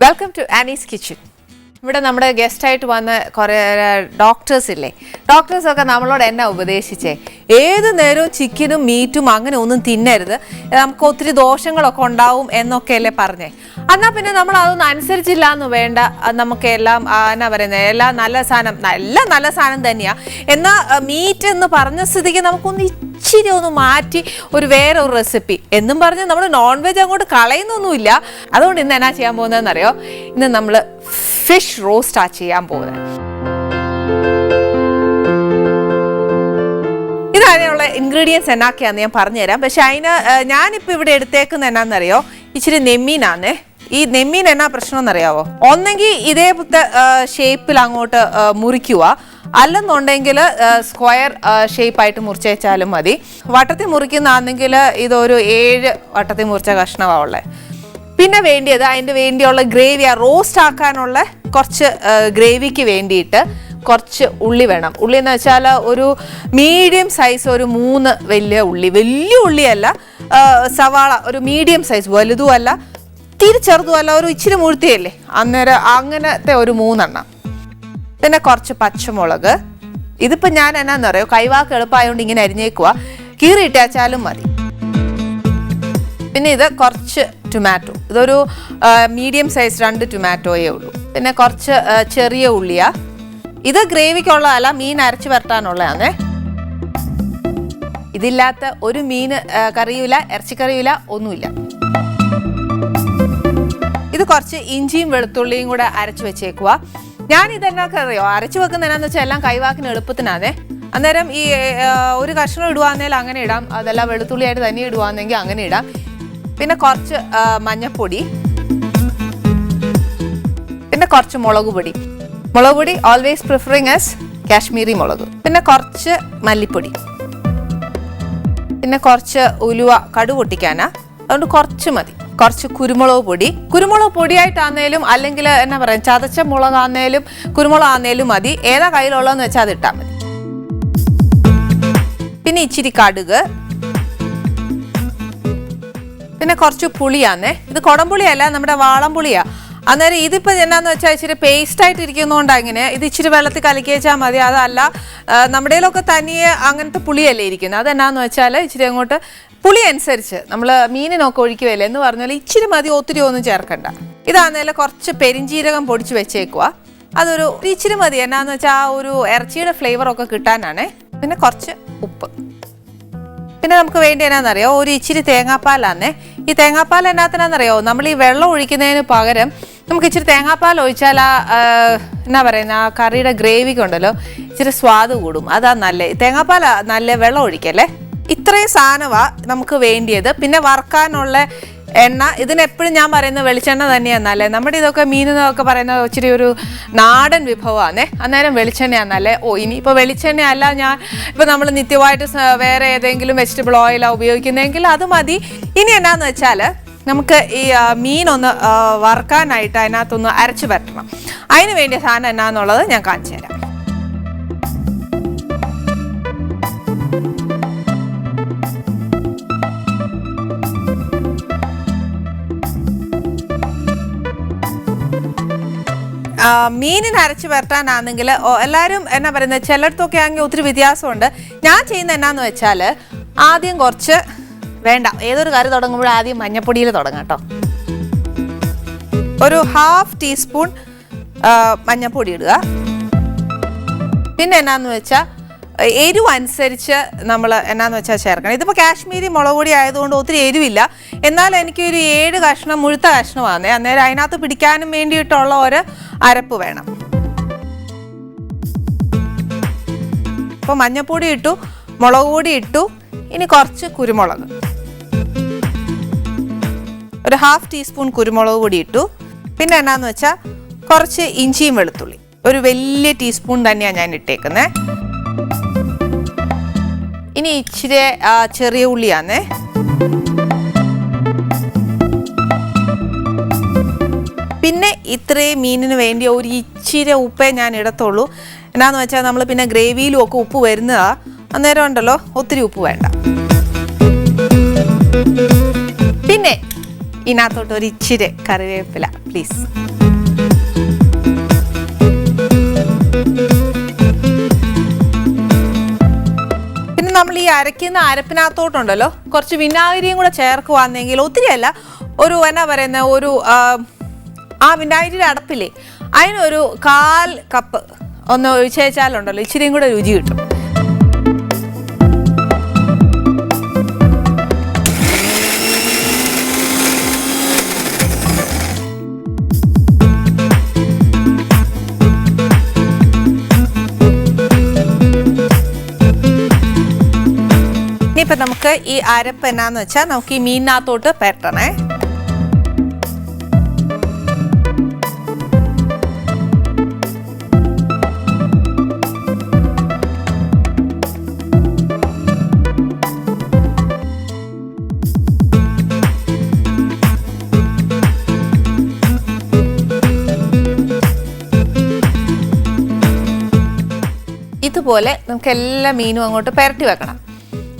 Welcome to Annie's kitchen. ഇവിടെ നമ്മുടെ ഗസ്റ്റായിട്ട് വന്ന കുറേ ഡോക്ടേഴ്സ് ഇല്ലേ, ഡോക്ടേഴ്സൊക്കെ നമ്മളോട് എന്നാ ഉപദേശിച്ചേ, ഏത് നേരവും ചിക്കനും മീറ്റും അങ്ങനെ ഒന്നും തിന്നരുത്, നമുക്ക് ഒത്തിരി ദോഷങ്ങളൊക്കെ ഉണ്ടാവും എന്നൊക്കെയല്ലേ പറഞ്ഞേ. എന്നാൽ പിന്നെ നമ്മൾ അതൊന്നും അനുസരിച്ചില്ല എന്ന് വേണ്ട, നമുക്ക് എല്ലാം എന്നാ പറയുന്നത്, എല്ലാം നല്ല സാധനം തന്നെയാണ്. എന്നാൽ മീറ്റ് എന്ന് പറഞ്ഞ സ്ഥിതിക്ക് നമുക്കൊന്ന് ഇച്ചിരി ഒന്ന് മാറ്റി വേറെ ഒരു റെസിപ്പി എന്നും പറഞ്ഞ് നമ്മൾ നോൺ വെജ് അങ്ങോട്ട് കളയുന്നൊന്നുമില്ല. അതുകൊണ്ട് ഇന്ന് എന്നാ ചെയ്യാൻ പോകുന്നതെന്നറിയോ, ഇന്ന് നമ്മൾ ഫിഷ് റോസ്റ്റാ ചെയ്യാൻ പോകുന്നത്. ഇതിനുള്ള ഇൻഗ്രീഡിയൻസ് എന്നാക്കിയാന്ന് ഞാൻ പറഞ്ഞുതരാം. പക്ഷെ അതിന് ഞാനിപ്പോൾ ഇവിടെ എടുത്തേക്കുന്ന എന്നാന്നറിയോ, ഇച്ചിരി നെമ്മീനാണ്. ഈ നെമ്മീൻ എന്നാ പ്രശ്നം എന്നറിയാവോ, ഒന്നെങ്കിൽ ഇതേപോലത്തെ ഷേപ്പിൽ അങ്ങോട്ട് മുറിക്കുക, അല്ലെന്നുണ്ടെങ്കിൽ സ്ക്വയർ ഷേപ്പായിട്ട് മുറിച്ച് വെച്ചാലും മതി. വട്ടത്തിൽ മുറിക്കുന്നതാണെങ്കിൽ ഇതൊരു 7 വട്ടത്തിൽ മുറിച്ച കഷ്ണമാവുള്ളത്. പിന്നെ വേണ്ടിയത് അതിൻ്റെ വേണ്ടിയുള്ള ഗ്രേവി, റോസ്റ്റ് ആക്കാനുള്ള കുറച്ച് ഗ്രേവിക്ക് വേണ്ടിയിട്ട് കുറച്ച് ഉള്ളി വേണം. ഉള്ളി എന്ന് വെച്ചാൽ ഒരു മീഡിയം സൈസ് ഒരു 3 വലിയ ഉള്ളിയല്ല, സവാള ഒരു മീഡിയം സൈസ്, വലുതുമല്ല തീരെ ചെറുതുമല്ല, ഒരു ഇച്ചിരി മുഴുത്തിയല്ലേ, അന്നേരം അങ്ങനത്തെ ഒരു 3 എണ്ണം. പിന്നെ കുറച്ച് പച്ചമുളക്. ഇതിപ്പോൾ ഞാൻ എന്നാന്ന് പറയുക, കൈവാക്ക് എളുപ്പമായതുകൊണ്ട് ഇങ്ങനെ അരിഞ്ഞേക്കുക, കീറിയിട്ടാച്ചാലും മതി. പിന്നെ ഇത് കുറച്ച് ടൊമാറ്റോ, ഇതൊരു മീഡിയം സൈസ് 2 ടൊമാറ്റോയേ ഉള്ളൂ. പിന്നെ കുറച്ച് ചെറിയ ഉള്ളിയാ. ഇത് ഗ്രേവിക്കുള്ളതല്ല, മീൻ അരച്ച് വരട്ടാനുള്ളതാണേ. ഇതില്ലാത്ത ഒരു മീൻ കറിയില്ല, ഇറച്ചിക്കറിയില്ല, ഒന്നുമില്ല. ഇത് കുറച്ച് ഇഞ്ചിയും വെളുത്തുള്ളിയും കൂടെ അരച്ച് വെച്ചേക്കുക. ഞാൻ ഇതെന്നൊക്കെ അറിയോ അരച്ച് വെക്കുന്ന എന്നാന്ന് വെച്ചാൽ എല്ലാം കൈവാക്കിന് എളുപ്പത്തിനാണേ. അന്നേരം ഈ ഒരു കഷ്ണം ഇടുവാന്നേൽ അങ്ങനെ ഇടാം, അതെല്ലാം വെളുത്തുള്ളിയായിട്ട് തന്നെ ഇടുവാന്നെങ്കിൽ അങ്ങനെ ഇടാം. പിന്നെ കുറച്ച് മഞ്ഞൾപ്പൊടി, പിന്നെ കുറച്ച് മുളക് പൊടി ഓൾവേസ് പ്രിഫറിങ് ആസ് കാശ്മീരി മുളക്. പിന്നെ കുറച്ച് മല്ലിപ്പൊടി, പിന്നെ കുറച്ച് ഉലുവ കടുക് പൊട്ടിക്കാനാ, അതുകൊണ്ട് കുറച്ച് മതി. കുറച്ച് കുരുമുളക് പൊടിയായിട്ടാന്നേലും അല്ലെങ്കിൽ എന്നാ പറയാ ചതച്ച മുളകാന്നേലും കുരുമുളകാന്നേലും മതി, ഏതാ കയ്യിലുള്ളതെന്ന് വെച്ചാൽ അത് ഇട്ടാൽ മതി. പിന്നെ ഇച്ചിരി കടുക്, പിന്നെ കുറച്ച് പുളിയാന്നേ. ഇത് കുടംപുളിയല്ല, നമ്മുടെ വാളംപുളിയാ. അന്നേരം ഇതിപ്പോൾ എന്നാന്ന് വെച്ചാൽ ഇച്ചിരി പേസ്റ്റായിട്ട് ഇരിക്കുന്നതുകൊണ്ടാണ് ഇങ്ങനെ. ഇത് ഇച്ചിരി വെള്ളത്തിൽ കലക്കി വെച്ചാൽ മതി. അതല്ല നമ്മുടെയിലൊക്കെ തനിയെ അങ്ങനത്തെ പുളിയല്ലേ ഇരിക്കുന്നത്. അതെന്നാന്ന് വെച്ചാൽ ഇച്ചിരി അങ്ങോട്ട് പുളി അനുസരിച്ച് നമ്മൾ മീനിനൊക്കെ ഒഴിക്കുകയല്ലേ എന്ന് പറഞ്ഞാൽ ഇച്ചിരി മതി, ഒത്തിരി ഒന്നും ചേർക്കണ്ട. ഇതാന്നേലും കുറച്ച് പെരിഞ്ജീരകം പൊടിച്ച് വെച്ചേക്കുക, അതൊരു ഇച്ചിരി മതി. എന്നാന്ന് വെച്ചാൽ ആ ഒരു ഇറച്ചിയുടെ ഫ്ലേവറൊക്കെ കിട്ടാനാണേ. പിന്നെ കുറച്ച് ഉപ്പ്. പിന്നെ നമുക്ക് വേണ്ടി എന്നാന്നറിയോ, ഒരു ഇച്ചിരി തേങ്ങാപ്പാലാന്നേ. ഈ തേങ്ങാപ്പാൽ എന്നാത്തിനാന്നറിയോ, നമ്മൾ ഈ വെള്ളം ഒഴിക്കുന്നതിന് പകരം നമുക്ക് ഇച്ചിരി തേങ്ങാപ്പാൽ ഒഴിച്ചാൽ എന്നാ പറയുന്ന ആ കറിയുടെ ഗ്രേവിക്ക് ഉണ്ടല്ലോ ഇച്ചിരി സ്വാദ് കൂടും. അതാ നല്ലേ, തേങ്ങാപ്പാൽ നല്ല വെള്ളം ഒഴിക്കല്ലേ. ഇത്രയും സാധനമാണ് നമുക്ക് വേണ്ടിയത്. പിന്നെ വറുക്കാനുള്ള എണ്ണ, ഇതിനെപ്പോഴും ഞാൻ പറയുന്നത് വെളിച്ചെണ്ണ തന്നെയാന്നല്ലേ. നമ്മുടെ ഇതൊക്കെ മീനെന്നൊക്കെ പറയുന്നത് ഇച്ചിരി ഒരു നാടൻ വിഭവമാണേ, അന്നേരം വെളിച്ചെണ്ണയാന്നല്ലേ. ഇനിയിപ്പോൾ വെളിച്ചെണ്ണ അല്ല, ഇപ്പോൾ നമ്മൾ നിത്യമായിട്ട് വേറെ ഏതെങ്കിലും വെജിറ്റബിൾ ഓയിലാണ് ഉപയോഗിക്കുന്നതെങ്കിൽ അത് മതി. ഇനി എന്നാന്ന് വെച്ചാൽ നമുക്ക് ഈ മീനൊന്ന് വറുക്കാനായിട്ട് അതിനകത്തൊന്ന് അരച്ച് പറ്റണം. അതിന് വേണ്ടിയ സാധനം എന്നാന്നുള്ളത് ഞാൻ കാണിച്ചു തരാം. മീനിന് അരച്ച് വരട്ടാനാണെങ്കിൽ എല്ലാവരും എന്നാ പറയുന്നത്, ചിലയിടത്തൊക്കെ ആണെങ്കിൽ ഒത്തിരി വ്യത്യാസമുണ്ട്. ഞാൻ ചെയ്യുന്ന എന്നാന്ന് വെച്ചാൽ ആദ്യം കുറച്ച് വേണ്ട, ഏതൊരു കറി തുടങ്ങുമ്പോഴും ആദ്യം മഞ്ഞൾപ്പൊടിയിൽ തുടങ്ങാം കേട്ടോ. ഒരു 1/2 ടീസ്പൂൺ മഞ്ഞൾപ്പൊടി ഇടുക. പിന്നെ എന്നാന്ന് വെച്ചാൽ എരിവ് അനുസരിച്ച് നമ്മൾ എന്നാന്ന് വെച്ചാൽ ചേർക്കണം. ഇതിപ്പോൾ കാശ്മീരി മുളക് പൊടി ആയതുകൊണ്ട് ഒത്തിരി എരിവില്ല, എന്നാൽ എനിക്കൊരു 7 കഷ്ണം മുഴുത്ത കഷ്ണമാണ്. അന്നേരം അതിനകത്ത് പിടിക്കാനും വേണ്ടിയിട്ടുള്ള ഒരു അരപ്പ് വേണം. ഇപ്പോൾ മഞ്ഞൾപ്പൊടി ഇട്ടു, മുളക് പൊടി ഇട്ടു, ഇനി കുറച്ച് കുരുമുളക്, ഒരു 1/2 ടീസ്പൂൺ കുരുമുളക് പൊടി ഇട്ടു. പിന്നെ എന്നാന്ന് വെച്ചാൽ കുറച്ച് ഇഞ്ചിയും വെളുത്തുള്ളി, ഒരു വലിയ ടീസ്പൂൺ തന്നെയാണ് ഞാൻ ഇട്ടേക്കുന്നത്. ഇനി ഇച്ചിരി ചെറിയ ഉള്ളിയാന്നേ. പിന്നെ ഇത്രയും മീനിന് വേണ്ടി ഒരു ഇച്ചിരി ഉപ്പേ ഞാൻ ഇടത്തുള്ളൂ. എന്നാന്ന് വെച്ചാൽ നമ്മൾ പിന്നെ ഗ്രേവിയിലും ഒക്കെ ഉപ്പ് വരുന്നതാ, അന്നേരം ഉണ്ടല്ലോ ഒത്തിരി ഉപ്പ് വേണ്ട. പിന്നെ ഇതിനകത്തോട്ട് ഒരു ഇച്ചിരി കറിവേപ്പില പ്ലീസ്. പിന്നെ നമ്മൾ ഈ അരയ്ക്കുന്ന അരപ്പിനകത്തോട്ടുണ്ടല്ലോ കുറച്ച് വിനാഗിരിയും കൂടെ ചേർക്കുവാണെങ്കിൽ, ഒത്തിരി അല്ല, ഒരു എന്നാ പറയുന്ന ഒരു ആ വിനാഗിരിയുടെ അടപ്പില്ലേ അതിനൊരു 1/4 കപ്പ് ഒന്ന് ഒഴിച്ചേച്ചാലുണ്ടല്ലോ ഇച്ചിരിയും കൂടെ രുചി കിട്ടും. ഇനിയിപ്പോൾ നമുക്ക് ഈ അരപ്പ് എന്നാന്ന് വെച്ചാൽ നമുക്ക് ഈ മീനിനകത്തോട്ട് പെരട്ടണേ. ഇതുപോലെ നമുക്ക് എല്ലാ മീനും അങ്ങോട്ട് പെരട്ടി വെക്കണം.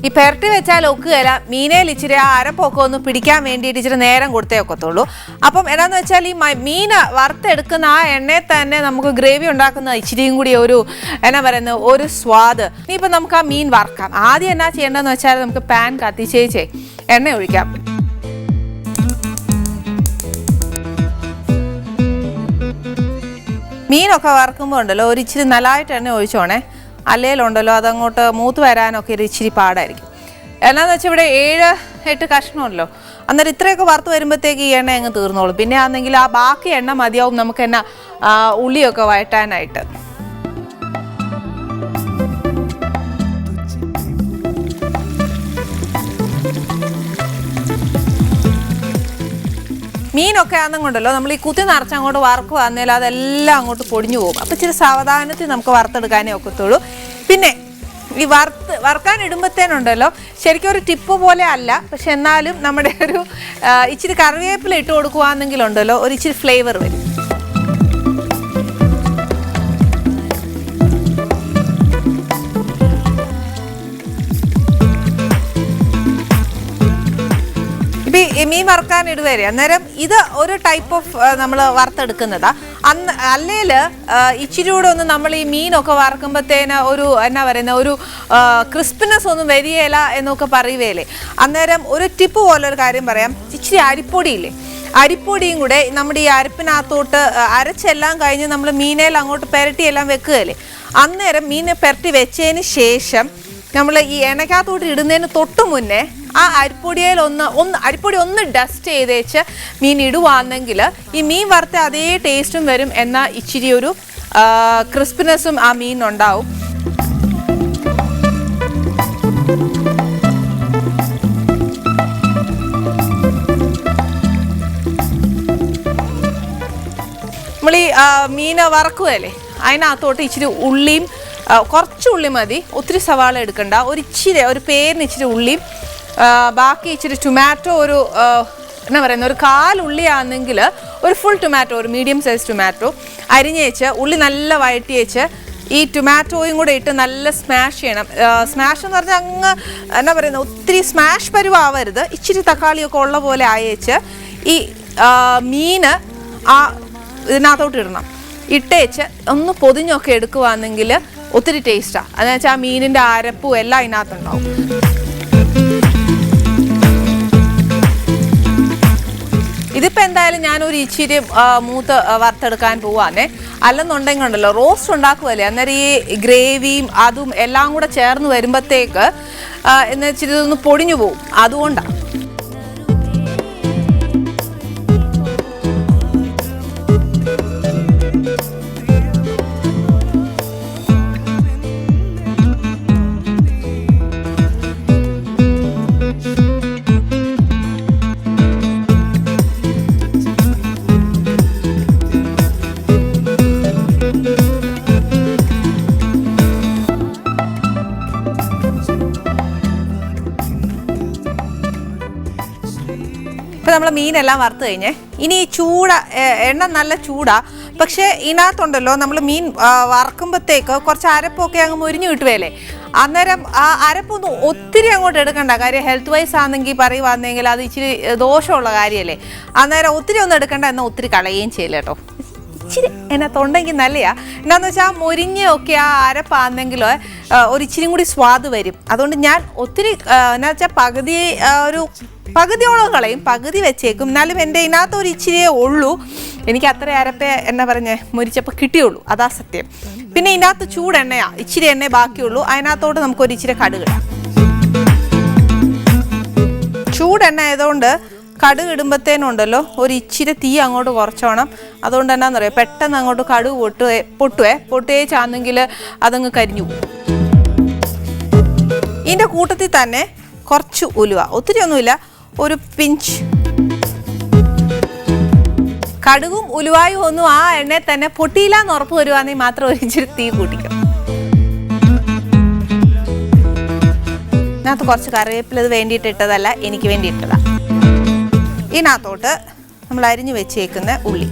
ഈ പെരട്ടി വെച്ചാൽ ഒക്കുകയില്ല, മീനയിൽ ഇച്ചിരി ആ അരപ്പൊക്കെ ഒന്ന് പിടിക്കാൻ വേണ്ടിയിട്ട് ഇച്ചിരി നേരം കൊടുത്തേ ഒക്കത്തുള്ളൂ. അപ്പം എന്താണെന്ന് വെച്ചാൽ ഈ മീൻ വറുത്തെടുക്കുന്ന ആ എണ്ണയിൽ തന്നെ നമുക്ക് ഗ്രേവി ഉണ്ടാക്കുന്ന ഇച്ചിരിയും കൂടി ഒരു എന്നാ പറയുന്നത് ഒരു സ്വാദ്. ഇനിയിപ്പോൾ നമുക്ക് ആ മീൻ വറുക്കാം. ആദ്യം എന്നാ ചെയ്യേണ്ടതെന്ന് വെച്ചാൽ നമുക്ക് പാൻ കത്തിച്ചേച്ചേ എണ്ണ ഒഴിക്കാം. മീനൊക്കെ വറുക്കുമ്പോൾ ഉണ്ടല്ലോ ഒരു ഇച്ചിരി നല്ലതായിട്ട് എണ്ണ ഒഴിച്ചോണേ, അല്ലേലുണ്ടല്ലോ അതങ്ങോട്ട് മൂത്ത് വരാനൊക്കെ ഒരു ഇച്ചിരി പാടായിരിക്കും. എന്നാന്ന് വെച്ചാൽ ഇവിടെ 7-8 കഷ്ണമല്ലോ, അന്നേരം ഇത്രയൊക്കെ വറുത്ത് വരുമ്പോഴത്തേക്ക് ഈ എണ്ണ അങ്ങ് തീർന്നോളും. പിന്നെ ആണെങ്കിൽ ആ ബാക്കി എണ്ണ മതിയാവും നമുക്ക് എന്നാ ഉള്ളിയൊക്കെ വഴറ്റാനായിട്ട്. മീനൊക്കെ ആണെന്നുണ്ടല്ലോ നമ്മൾ ഈ കുത്തി നിറച്ച് അങ്ങോട്ട് വറുക്കുക എന്നേലും അതെല്ലാം അങ്ങോട്ട് പൊടിഞ്ഞു പോകും. അപ്പം ഇച്ചിരി സാവധാനത്തിൽ നമുക്ക് വറുത്തെടുക്കാനേ ഒക്കത്തുള്ളൂ. പിന്നെ ഈ വറുക്കാൻ ഇടുമ്പോഴത്തേനുണ്ടല്ലോ ശരിക്കും ഒരു ടിപ്പ് പോലെ അല്ല, പക്ഷെ എന്നാലും നമ്മുടെ ഒരു ഇച്ചിരി കറിവേപ്പില ഇട്ട് കൊടുക്കുകയാണെങ്കിലുണ്ടല്ലോ ഒരു ഇച്ചിരി ഫ്ലേവർ വരും. മീൻ വറുക്കാൻ ഇടുവരെ അന്നേരം ഇത് ഒരു ടൈപ്പ് ഓഫ് നമ്മൾ വറുത്തെടുക്കുന്നതാ. അല്ലെങ്കിൽ ഇച്ചിരി കൂടെ ഒന്ന് നമ്മൾ ഈ മീനൊക്കെ വറുക്കുമ്പോഴത്തേന് ഒരു എന്നാ പറയുന്ന ഒരു ക്രിസ്പിനെസ് ഒന്നും വരികയില്ല എന്നൊക്കെ പറയുകയില്ലേ. അന്നേരം ഒരു ടിപ്പ് പോലെ ഒരു കാര്യം പറയാം, ഇച്ചിരി അരിപ്പൊടിയില്ലേ, അരിപ്പൊടിയും കൂടെ നമ്മുടെ ഈ അരപ്പിനകത്തോട്ട് അരച്ചെല്ലാം കഴിഞ്ഞ് നമ്മൾ മീനേൽ അങ്ങോട്ട് പെരട്ടിയെല്ലാം വെക്കുകയല്ലേ, അന്നേരം മീനെ പെരട്ടി വെച്ചതിന് ശേഷം നമ്മൾ ഈ എണ്ണയ്ക്കകത്തോട്ട് ഇടുന്നതിന് തൊട്ട് മുന്നേ ആ അരിപ്പൊടിയിൽ അരിപ്പൊടി ഒന്ന് ഡസ്റ്റ് ചെയ്തേച്ച് മീൻ ഇടുവാണെങ്കിൽ ഈ മീൻ വറുത്ത അതേ ടേസ്റ്റും വരും, എന്നാൽ ഇച്ചിരി ഒരു ക്രിസ്പിനെസ്സും ആ മീനുണ്ടാവും. നമ്മൾ ഈ മീൻ വറക്കുകയല്ലേ അതിനകത്തോട്ട് ഇച്ചിരി ഉള്ളിയും, കുറച്ച് ഉള്ളി മതി, ഒത്തിരി സവാള എടുക്കണ്ട, ഒരു പേരിന് ഇച്ചിരി ഉള്ളിയും, ബാക്കി ഇച്ചിരി ടൊമാറ്റോ ഒരു എന്നാ പറയുന്നത് ഒരു 1/4 ഉള്ളിയാണെങ്കിൽ ഒരു ഫുൾ ടൊമാറ്റോ, ഒരു മീഡിയം സൈസ് ടൊമാറ്റോ അരിഞ്ഞേച്ച് ഉള്ളി നല്ല വഴറ്റിയേച്ച് ഈ ടൊമാറ്റോയും കൂടെ ഇട്ട് നല്ല സ്മാഷ് ചെയ്യണം. സ്മാഷ് എന്ന് പറഞ്ഞാൽ അങ്ങ് എന്നാ പറയുന്നത് ഒത്തിരി സ്മാഷ് പരുവാവരുത്, ഇച്ചിരി തക്കാളിയൊക്കെ ഉള്ള പോലെ അയച്ച് ഈ മീൻ ആ ഇതിനകത്തോട്ട് ഇടണം. ഇട്ടേച്ച് ഒന്ന് പൊതിഞ്ഞൊക്കെ എടുക്കുവാണെങ്കിൽ ഒത്തിരി ടേസ്റ്റാണ്. അതെന്ന് വെച്ചാൽ ആ മീനിൻ്റെ അരപ്പും എല്ലാം ഇതിനകത്തുണ്ടാവും. ഇതിപ്പോൾ എന്തായാലും ഞാനൊരു ഇച്ചിരി മൂത്ത് വറുത്തെടുക്കാൻ പോവാന്നേ. അല്ലെന്നുണ്ടെങ്കിൽ ഉണ്ടല്ലോ റോസ്റ്റ് ഉണ്ടാക്കുമല്ലേ, അന്നേരം ഈ ഗ്രേവിയും അതും എല്ലാം കൂടെ ചേർന്ന് വരുമ്പോഴത്തേക്ക് എന്ന് വെച്ചിട്ട് ഇതൊന്ന് പൊടിഞ്ഞു പോകും, അതുകൊണ്ടാണ്. ഇപ്പം നമ്മൾ മീനെല്ലാം വറുത്ത് കഴിഞ്ഞേ, ഇനി ഈ എണ്ണ നല്ല ചൂടാ, പക്ഷേ ഇതിനകത്തുണ്ടല്ലോ നമ്മൾ മീൻ വറക്കുമ്പോഴത്തേക്ക് കുറച്ച് അരപ്പൊക്കെ അങ്ങ് മുരിഞ്ഞു കിട്ടുകയല്ലേ. അന്നേരം ആ അരപ്പൊന്നും ഒത്തിരി അങ്ങോട്ട് എടുക്കണ്ട. കാര്യം ഹെൽത്ത് വൈസ് ആണെങ്കിൽ പറയുവാണെങ്കിൽ അത് ഇച്ചിരി ദോഷമുള്ള കാര്യമല്ലേ. അന്നേരം ഒത്തിരി ഒന്നും എടുക്കണ്ട, എന്നാൽ ഒത്തിരി കളയുകയും ചെയ്യില്ല കേട്ടോ. ഇച്ചിരി അതിനകത്തുണ്ടെങ്കിൽ നല്ലയാ. എന്നാന്ന് വെച്ചാൽ മുരിഞ്ഞൊക്കെ ആ അരപ്പാന്നെങ്കിലോ ഒരു ഇച്ചിരി കൂടി സ്വാദ് വരും. അതുകൊണ്ട് ഞാൻ ഒത്തിരി എന്നാ വെച്ചാൽ പകുതിയോളം കളയും, പകുതി വെച്ചേക്കും. എന്നാലും എൻ്റെ ഇതിനകത്ത് ഒരു ഇച്ചിരിയേ ഉള്ളൂ. എനിക്ക് അത്ര അരപ്പേ എന്നാ പറഞ്ഞേ മുരിച്ചപ്പോൾ കിട്ടിയുള്ളൂ, അതാ സത്യം. പിന്നെ ഇതിനകത്ത് ചൂടെണ്ണയാ, ഇച്ചിരി എണ്ണേ ബാക്കിയുള്ളൂ. അതിനകത്തോട്ട് നമുക്കൊരു ഇച്ചിരി കടുക് ഇടാം. ചൂടെണ്ണ ആയതുകൊണ്ട് കടുക് ഇടുമ്പോഴത്തേനുണ്ടല്ലോ ഒരു ഇച്ചിരി തീ അങ്ങോട്ട് കുറച്ചോണം. അതുകൊണ്ട് എന്നാന്ന് പറയുക, പെട്ടെന്ന് അങ്ങോട്ട് കടുക് പൊട്ടുകയെ ചാന്നെങ്കിൽ അതങ്ങ് കരിഞ്ഞു പോകും. ഇതിൻ്റെ കൂട്ടത്തിൽ തന്നെ കുറച്ച് ഉലുവ, ഒത്തിരി ഒന്നുമില്ല, ഒരു പിഞ്ച്. കടുകും ഉലുവായും ഒന്നും ആ എണ്ണയിൽ തന്നെ പൊട്ടിയില്ലാന്ന് ഉറപ്പ് വരുവാണെങ്കിൽ മാത്രം ഒരു ഇച്ചിരി തീ കൂട്ടിക്കും. ഇതിനകത്ത് കുറച്ച് കറിവേപ്പില, ഇത് വേണ്ടിയിട്ട് ഇട്ടതല്ല, എനിക്ക് വേണ്ടി ഇട്ടതാ. ഇതിനകത്തോട്ട് നമ്മൾ അരിഞ്ഞു വെച്ചേക്കുന്ന ഉള്ളി,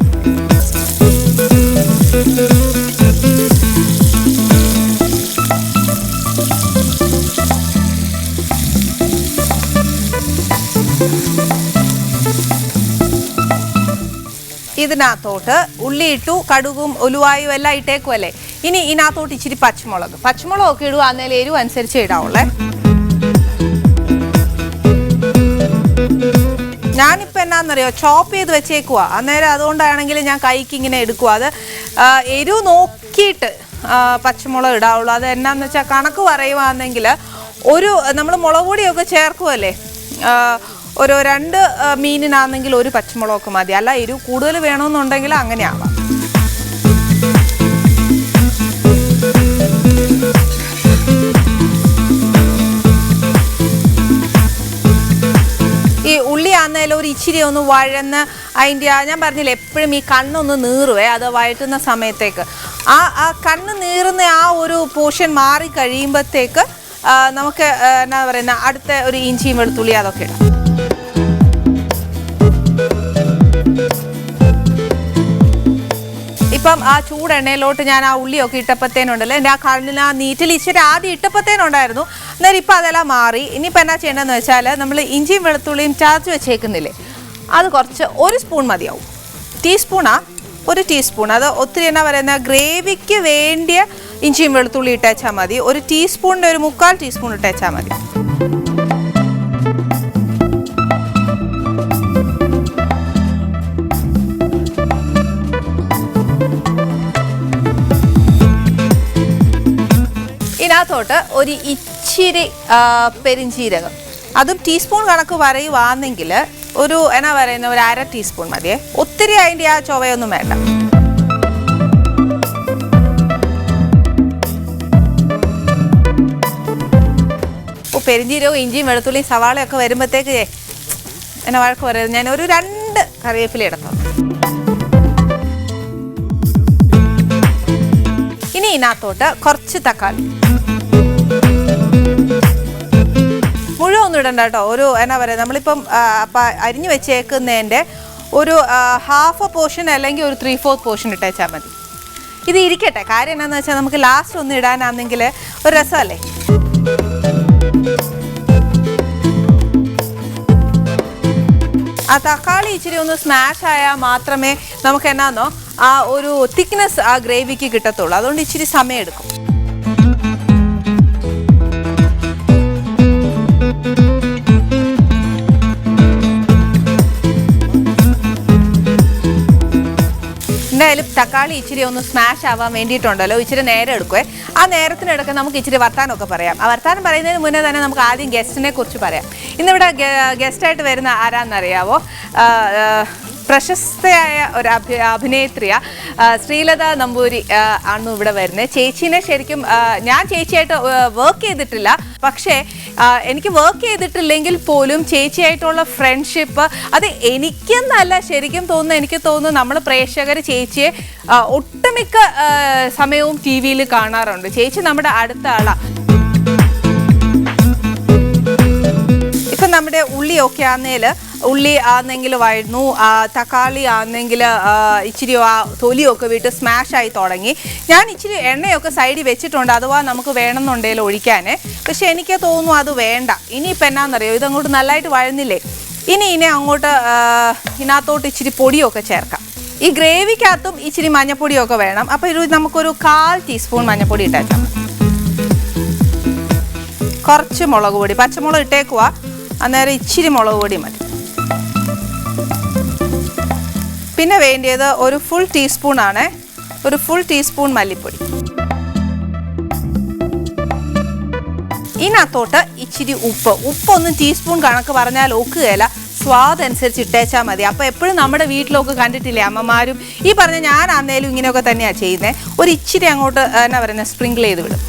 ഇതിനകത്തോട്ട് ഉള്ളി ഇട്ടു, കടുകും ഉലുവായും എല്ലാം ഇട്ടേക്കുമല്ലേ. ഇനി ഇതിനകത്തോട്ട് ഇച്ചിരി പച്ചമുളകൊക്കെ ഇടുക. അന്നേരം എരിവ് അനുസരിച്ച് ഇടാവുള്ളേ. ഞാനിപ്പോൾ എന്നാന്നറിയോ ചോപ്പ് ചെയ്ത് വെച്ചേക്കുവാ. അന്നേരം അതുകൊണ്ടാണെങ്കിൽ ഞാൻ കൈക്ക് ഇങ്ങനെ എടുക്കുക. അത് എരിവ് നോക്കിയിട്ട് പച്ചമുളക് ഇടാവുള്ളൂ. അത് എന്നാന്ന് വെച്ചാൽ കണക്ക് പറയുവാണെങ്കിൽ നമ്മൾ മുളക് പൊടിയൊക്കെ ചേർക്കുമല്ലേ, ഒരു 2 മീനിനാണെങ്കിൽ ഒരു പച്ചമുളകൊക്കെ മതി. അല്ല എരിവ് കൂടുതൽ വേണമെന്നുണ്ടെങ്കിൽ അങ്ങനെ ആവാം. ഈ ഉള്ളി ആന്നേലും ഒരു ഇച്ചിരി ഒന്ന് വഴന്ന് അതിൻ്റെ ഞാൻ പറഞ്ഞില്ലേ എപ്പോഴും ഈ കണ്ണൊന്ന് നീറുവേ അത് വഴറ്റുന്ന സമയത്തേക്ക്. ആ കണ്ണ് നീറുന്ന ആ ഒരു പോർഷൻ മാറി കഴിയുമ്പോഴത്തേക്ക് നമുക്ക് എന്നാ പറയുന്ന അടുത്ത ഒരു ഇഞ്ചിയും വെളുത്തുള്ളി അതൊക്കെ ഇടാം. ഇപ്പം ആ ചൂടെണ്ണയിലോട്ട് ഞാൻ ആ ഉള്ളിയൊക്കെ ഇട്ടപ്പോഴത്തേനുണ്ടല്ലോ, എൻ്റെ ആ കണ്ണിൽ ആ നീറ്റിൽ ഇച്ചിരി ആദ്യം ഇട്ടപ്പോഴത്തേനുണ്ടായിരുന്നു. അന്നേരം ഇപ്പം അതെല്ലാം മാറി. ഇനിയിപ്പോൾ എന്നാ ചെയ്യേണ്ടതെന്ന് വെച്ചാൽ നമ്മൾ ഇഞ്ചിയും വെളുത്തുള്ളിയും ചതച്ച് വെച്ചേക്കുന്നില്ലേ, അത് കുറച്ച് 1 സ്പൂൺ മതിയാവും. ഒരു ടീസ്പൂൺ. അത് ഒത്തിരി എന്നാ പറയുന്ന ഗ്രേവിക്ക് വേണ്ടിയ ഇഞ്ചിയും വെളുത്തുള്ളി ഇട്ടേച്ചാൽ മതി. ഒരു ടീസ്പൂണിൻ്റെ ഒരു 1/4 ടീസ്പൂൺ ഇട്ടേച്ചാൽ മതി. ഇതിനകത്തോട്ട് ഒരു ഇച്ചിരി പെരിഞ്ചീരകം, അതും ടീസ്പൂൺ കണക്ക് പറയുവാണെങ്കിൽ ഒരു എന്നാ പറയുന്ന ഒരു 1/2 ടീസ്പൂൺ മതിയേ. ഒത്തിരി അതിൻ്റെ ആ ചൊവയൊന്നും വേണ്ട. പെരിഞ്ചീരകവും ഇഞ്ചിയും വെളുത്തുള്ളിയും സവാളയൊക്കെ വരുമ്പോഴത്തേക്ക് എന്നെ വഴക്ക് പറയുന്നത് ഞാൻ ഒരു 2 കറിവേപ്പില ഇടണം. ഇനി ഇതിനകത്തോട്ട് കുറച്ച് തക്കാളി, മുഴുവൻ ഒന്നും ഇടണ്ട കേട്ടോ. ഒരു എന്നാ പറയുക, നമ്മളിപ്പം അരിഞ്ഞു വെച്ചേക്കുന്നതിൻ്റെ ഒരു 1/2 പോർഷൻ അല്ലെങ്കിൽ ഒരു 3/4 പോർഷൻ ഇട്ടേച്ചാൽ മതി. ഇത് ഇരിക്കട്ടെ. കാര്യം എന്താണെന്ന് വെച്ചാൽ നമുക്ക് ലാസ്റ്റ് ഒന്ന് ഇടാനാണെങ്കിൽ ഒരു രസമല്ലേ. ആ തക്കാളി ഇച്ചിരി ഒന്ന് സ്മാഷ് ആയാൽ മാത്രമേ നമുക്ക് എന്നാന്നോ ആ ഒരു തിക്നെസ് ആ ഗ്രേവിക്ക് കിട്ടത്തുള്ളൂ. അതുകൊണ്ട് ഇച്ചിരി സമയം എടുക്കും. എന്തായാലും തക്കാളി ഇച്ചിരി ഒന്ന് സ്മാഷ് ആവാൻ വേണ്ടിയിട്ടുണ്ടല്ലോ ഇച്ചിരി നേരം എടുക്കുവേ. ആ നേരത്തിനിടയ്ക്ക് നമുക്ക് ഇച്ചിരി വർത്താനമൊക്കെ പറയാം. ആ വർത്താനം പറയുന്നതിന് മുന്നേ തന്നെ നമുക്ക് ആദ്യം ഗസ്റ്റിനെ കുറിച്ച് പറയാം. ഇന്നിവിടെ ഗസ്റ്റായിട്ട് വരുന്ന ആരാന്നറിയാവോ? പ്രശസ്തയായ ഒരു അഭിനേത്രിയാണ് ശ്രീലത നമ്പൂരി ആണ് ഇവിടെ വരുന്നത്. ചേച്ചീനെ ശരിക്കും ഞാൻ ചേച്ചിയായിട്ട് വർക്ക് ചെയ്തിട്ടില്ല, പക്ഷേ എനിക്ക് വർക്ക് ചെയ്തിട്ടില്ലെങ്കിൽ പോലും ചേച്ചിയായിട്ടുള്ള ഫ്രണ്ട്ഷിപ്പ് അത് എനിക്കെന്നല്ല ശരിക്കും തോന്നുന്നു. എനിക്ക് തോന്നുന്നു നമ്മൾ പ്രേക്ഷകർ ചേച്ചിയെ ഒട്ടുമിക്ക സമയവും ടി വിയിൽ കാണാറുണ്ട്. ചേച്ചി നമ്മുടെ അടുത്ത ആളാണ്. ഇപ്പം നമ്മുടെ ഉള്ളിയൊക്കെ ആന്നേൽ ഉള്ളി ആണെങ്കിൽ വഴന്നു, തക്കാളി ആണെങ്കിൽ ഇച്ചിരി തൊലിയൊക്കെ വിട്ട് സ്മാഷായി തുടങ്ങി. ഞാൻ ഇച്ചിരി എണ്ണയൊക്കെ സൈഡിൽ വെച്ചിട്ടുണ്ട്, അഥവാ നമുക്ക് വേണമെന്നുണ്ടെങ്കിൽ ഒഴിക്കാൻ. പക്ഷെ എനിക്ക് തോന്നുന്നു അത് വേണ്ട. ഇനിയിപ്പോൾ എന്നാണെന്നറിയോ, ഇതങ്ങോട്ട് നല്ലതായിട്ട് വഴന്നില്ലേ, ഇനി അങ്ങോട്ട് ഇതിനകത്തോട്ട് ഇച്ചിരി പൊടിയൊക്കെ ചേർക്കാം. ഈ ഗ്രേവിക്കകത്തും ഇച്ചിരി മഞ്ഞപ്പൊടിയൊക്കെ വേണം. അപ്പോൾ നമുക്കൊരു 1/4 ടീസ്പൂൺ മഞ്ഞപ്പൊടി ഇട്ടേക്കാം. കുറച്ച് മുളക് പൊടി, പച്ചമുളക് ഇട്ടേക്കുക, അന്നേരം ഇച്ചിരി മുളക് പൊടി മതി. പിന്നെ വേണ്ടിയത് ഒരു ഫുൾ ടീസ്പൂണാണ്, ഒരു ഫുൾ ടീസ്പൂൺ മല്ലിപ്പൊടി. ഇതിനകത്തോട്ട് ഇച്ചിരി ഉപ്പൊന്നും ടീസ്പൂൺ കണക്ക് പറഞ്ഞാൽ ഒക്കുകയില്ല, സ്വാദനുസരിച്ച് ഇട്ടേച്ചാൽ മതി. അപ്പോൾ എപ്പോഴും നമ്മുടെ വീട്ടിലൊക്കെ കണ്ടിട്ടില്ലേ അമ്മമാരും ഈ പറഞ്ഞ ഞാനാന്നേലും ഇങ്ങനെയൊക്കെ തന്നെയാണ് ചെയ്യുന്നത്. ഒരു ഇച്ചിരി അങ്ങോട്ട് എന്നാ പറയുന്നത് സ്പ്രിങ്കിൾ ചെയ്ത് വിടും.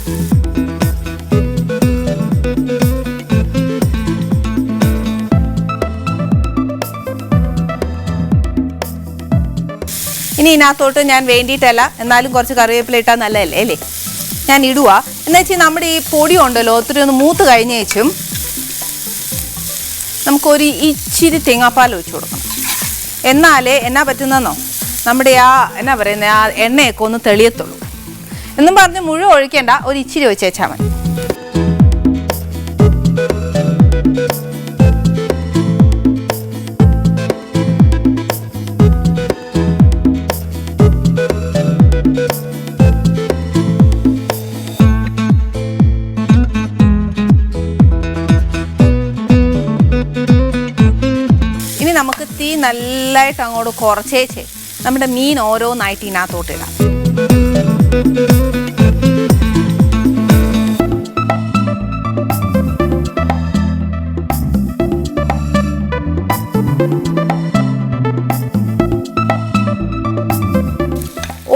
ഇനി ഇതിനകത്തോട്ട് ഞാൻ വേണ്ടിയിട്ടല്ല, എന്നാലും കുറച്ച് കറിവേപ്പില ഇട്ടാൽ നല്ലതല്ലേ അല്ലേ, ഞാൻ ഇടുക. എന്ന് വെച്ചാൽ നമ്മുടെ ഈ പൊടി ഉണ്ടല്ലോ ഒത്തിരി ഒന്ന് മൂത്ത് കഴിഞ്ഞേച്ചും നമുക്കൊരു ഇച്ചിരി തേങ്ങാപ്പാൽ ഒഴിച്ചു കൊടുക്കണം. എന്നാലേ എന്നാ പറ്റുന്നതെന്നോ, നമ്മുടെ എന്നാ പറയുന്നത് ആ എണ്ണയൊക്കെ ഒന്ന് തെളിയത്തുള്ളൂ. എന്നും പറഞ്ഞ് മുഴുവൻ ഒഴിക്കേണ്ട, ഒരു ഇച്ചിരി ഒഴിച്ചേച്ചാൽ മതി. നമുക്ക് തീ നല്ലതായിട്ട് അങ്ങോട്ട് കുറച്ചേച്ച് നമ്മുടെ മീൻ ഓരോന്നായിട്ട് ഇതിനകത്തോട്ടിടാം.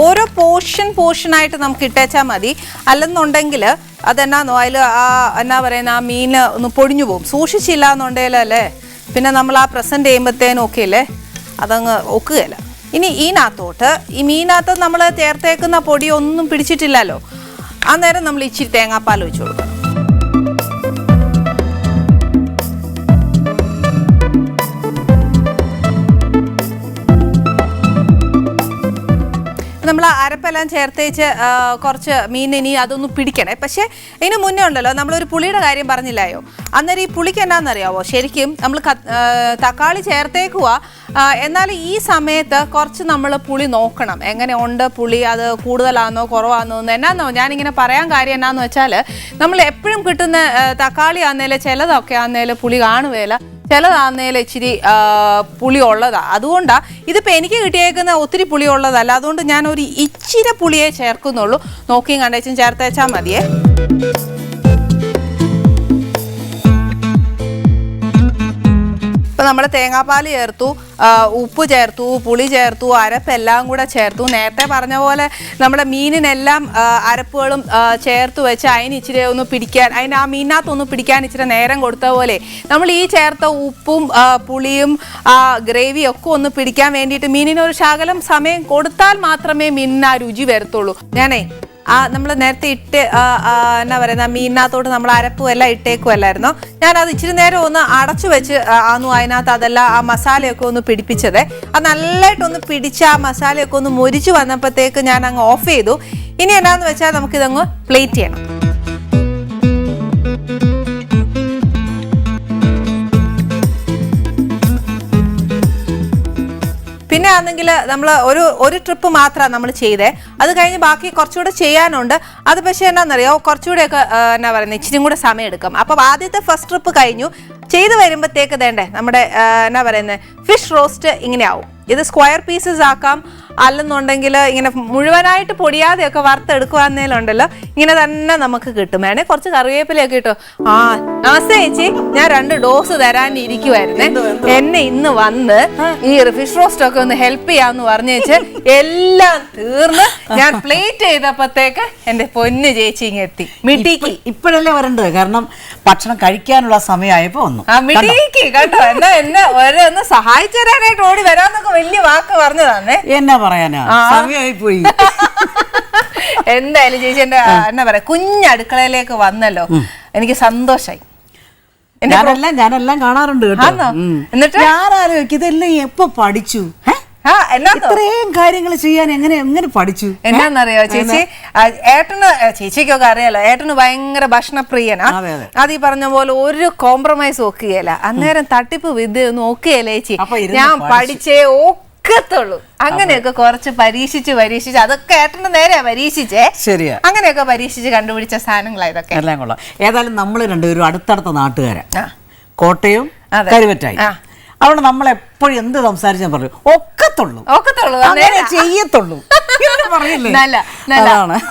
ഓരോ പോർഷനായിട്ട് നമുക്ക് ഇട്ടേച്ചാൽ മതി. അല്ലെന്നുണ്ടെങ്കിൽ അതെന്നാന്നോ അതിൽ എന്നാ പറയുന്ന ആ മീൻ ഒന്ന് പൊടിഞ്ഞു പോകും. സൂക്ഷിച്ചില്ല എന്നുണ്ടെങ്കിലല്ലേ പിന്നെ നമ്മൾ ആ പ്രസൻറ്റ് ചെയ്യുമ്പോഴത്തേനും ഒക്കെ അല്ലേ അതങ്ങ് ഒക്കുകയില്ല. ഇനി ഇതിനകത്തോട്ട് ഈ മീനകത്ത് നമ്മൾ ചേർത്തേക്കുന്ന പൊടിയൊന്നും പിടിച്ചിട്ടില്ലല്ലോ, അന്നേരം നമ്മൾ ഇച്ചിരി തേങ്ങാപ്പാൽ ഒഴിച്ചു കൊടുക്കും. നമ്മൾ അരപ്പെല്ലാം ചേർത്തേച്ച് കുറച്ച് മീൻ ഇനി അതൊന്ന് പിടിക്കണേ. പക്ഷേ ഇതിന് മുന്നേ ഉണ്ടല്ലോ നമ്മളൊരു പുളിയുടെ കാര്യം പറഞ്ഞില്ലായോ, അന്നേരം ഈ പുളിക്ക് എന്നാണെന്നറിയാവോ, ശരിക്കും നമ്മൾ തക്കാളി ചേർത്തേക്കുക. എന്നാൽ ഈ സമയത്ത് കുറച്ച് നമ്മൾ പുളി നോക്കണം, എങ്ങനെ ഉണ്ട് പുളി, അത് കൂടുതലാണോ കുറവാണോ എന്ന്. എന്നാന്നോ ഞാനിങ്ങനെ പറയാൻ കാര്യം എന്നാന്ന് വെച്ചാൽ, നമ്മൾ എപ്പോഴും കിട്ടുന്ന തക്കാളി ആന്നേലും ചിലതൊക്കെ ആന്നേലും പുളി കാണുകയില്ല, ചിലതാന്നേലും ഇച്ചിരി പുളി ഉള്ളതാണ്. അതുകൊണ്ടാണ് ഇതിപ്പോൾ എനിക്ക് കിട്ടിയേക്കുന്ന ഒത്തിരി പുളി ഉള്ളതല്ല, അതുകൊണ്ട് ഞാൻ ഒരു ഇച്ചിരി പുളിയെ ചേർക്കുന്നുള്ളൂ. നോക്കിയും കണ്ടേച്ചും ചേർത്തേച്ചാൽ മതിയേ. ഇപ്പം നമ്മൾ തേങ്ങാപ്പാൽ ചേർത്തു, ഉപ്പ് ചേർത്തു, പുളി ചേർത്തു, അരപ്പെല്ലാം കൂടെ ചേർത്തു. നേരത്തെ പറഞ്ഞ പോലെ നമ്മുടെ മീനിനെല്ലാം അരപ്പുകളും ചേർത്ത് വെച്ച് അതിന് ഇച്ചിരി ഒന്ന് പിടിക്കാൻ, അതിന് ആ മീനിനകത്തൊന്ന് പിടിക്കാൻ ഇച്ചിരി നേരം കൊടുത്ത പോലെ നമ്മൾ ഈ ചേർത്ത ഉപ്പും പുളിയും ഗ്രേവിയും ഒക്കെ ഒന്ന് പിടിക്കാൻ വേണ്ടിയിട്ട് മീനിനൊരു ശകലം സമയം കൊടുത്താൽ മാത്രമേ മീനിന് ആ രുചി വരത്തുള്ളൂ. ഞാനേ നമ്മൾ നേരത്തെ ഇട്ട് എന്നാ പറയുന്ന മീനിനകത്തോട്ട് നമ്മൾ അരപ്പും എല്ലാം ഇട്ടേക്കുമല്ലായിരുന്നോ, ഞാനത് ഇച്ചിരി നേരം ഒന്ന് അടച്ചു വെച്ച് ആന്നു അതിനകത്ത് അതെല്ലാം ആ മസാലയൊക്കെ ഒന്ന് പിടിപ്പിച്ചത്. അത് നല്ലതായിട്ടൊന്ന് പിടിച്ച് ആ മസാലയൊക്കെ ഒന്ന് മുരിച്ച് വന്നപ്പോഴത്തേക്ക് ഞാൻ അങ്ങ് ഓഫ് ചെയ്തു. ഇനി എന്നാന്ന് വെച്ചാൽ നമുക്കിതങ്ങ് പ്ലേറ്റ് ചെയ്യണം. പിന്നെ ആണെങ്കിൽ നമ്മൾ ഒരു ട്രിപ്പ് മാത്രമാണ് നമ്മൾ ചെയ്തേ. അത് കഴിഞ്ഞ് ബാക്കി കുറച്ചുകൂടെ ചെയ്യാനുണ്ട്. അത് പക്ഷേ എന്നാന്നറിയോ, കുറച്ചുകൂടെയൊക്കെ എന്നാ പറയുന്നത് ഇച്ചിരി കൂടെ സമയം എടുക്കും. അപ്പം ആദ്യത്തെ ഫസ്റ്റ് ട്രിപ്പ് കഴിഞ്ഞു. ചെയ്ത് വരുമ്പോഴത്തേക്ക് വേണ്ടേ നമ്മുടെ എന്നാ പറയുന്നത് ഫിഷ് റോസ്റ്റ് ഇങ്ങനെ ആവും. ഇത് സ്ക്വയർ പീസസ് ആക്കാം, അല്ലെന്നുണ്ടെങ്കിൽ ഇങ്ങനെ മുഴുവനായിട്ട് പൊടിയാതെയൊക്കെ വറുത്തെടുക്കുവാന്നേലുണ്ടല്ലോ ഇങ്ങനെ തന്നെ നമുക്ക് കിട്ടും. വേണേ കുറച്ച് കറിവേപ്പിലൊക്കെ കിട്ടും. നമസ്തേ ചേച്ചി, ഞാൻ 2 ഡോസ് തരാനിരിക്കുവായിരുന്നേ. എന്നെ ഇന്ന് വന്ന് ഈ ഫിഷ് റോസ്റ്റ് ഒക്കെ ഒന്ന് ഹെൽപ്പ് ചെയ്യാന്ന് പറഞ്ഞേച്ച് എല്ലാം തീർന്ന് ഞാൻ പ്ലേറ്റ് ചെയ്തപ്പോഴത്തേക്ക് എന്റെ പൊന്ന് ചേച്ചി ഇങ്ങെത്തി. മിട്ടിക്ക് ഇപ്പോഴല്ലേ വരേണ്ടത്, കാരണം ഭക്ഷണം കഴിക്കാനുള്ള സമയമായപ്പോ വന്നു. മിട്ടിക്ക് കേട്ടോ, എന്നെ ഒന്ന് സഹായിച്ചു തരാനായിട്ട് ഓടി വരാന്നൊക്കെ വലിയ വാക്ക് പറഞ്ഞതാന്നേ. എന്നാ പറയാനാ, സമയമായി പോയി. എന്തായാലും ചേച്ചി എന്റെ എന്നാ പറയാ കുഞ്ഞടുക്കളയിലേക്ക് വന്നല്ലോ, എനിക്ക് സന്തോഷായി. ഞാനെല്ലാം കാണാറുണ്ട് കേട്ടോ. ആന്നോ? എന്നിട്ട് ഞാൻ ആലോചിക്കും ഇതെല്ലാം എപ്പോ പഠിച്ചു? ഇത്രയും കാര്യങ്ങൾ ചെയ്യാൻ എങ്ങനെ പഠിച്ചു? എന്നാന്നറിയോ ചേച്ചി, ഏട്ടന് ചേച്ചിക്കൊക്കെ അറിയാലോ, ഏട്ടന് ഭയങ്കര ഭക്ഷണപ്രിയനാ. അത് ഈ പറഞ്ഞ പോലെ ഒരു കോംപ്രമൈസ് നോക്കുകയല്ല. അന്നേരം തട്ടിപ്പ് വിദ്യ നോക്കുകയല്ലേ ചേച്ചി, ഞാൻ പഠിച്ചേ ഒക്കത്തുള്ളൂ. അങ്ങനെയൊക്കെ കുറച്ച് പരീക്ഷിച്ച് അതൊക്കെ ഏട്ടന് നേരെയാ പരീക്ഷിച്ചേ. ശരിയാ, അങ്ങനെയൊക്കെ പരീക്ഷിച്ച് കണ്ടുപിടിച്ച സാധനങ്ങളാ ഇതൊക്കെ. എല്ലാം കൊള്ളാം. ഏതായാലും നമ്മൾ രണ്ടുപേരും അടുത്തടുത്ത നാട്ടുകാരാ, കോട്ടയം കരുവറ്റായി. അവിടെ നമ്മളെപ്പോഴും എന്ത് സംസാരിച്ചാൽ പറയും ഒക്കത്തുള്ളൂ, അങ്ങനെ ചെയ്യത്തുള്ളൂ പറയില്ലേ?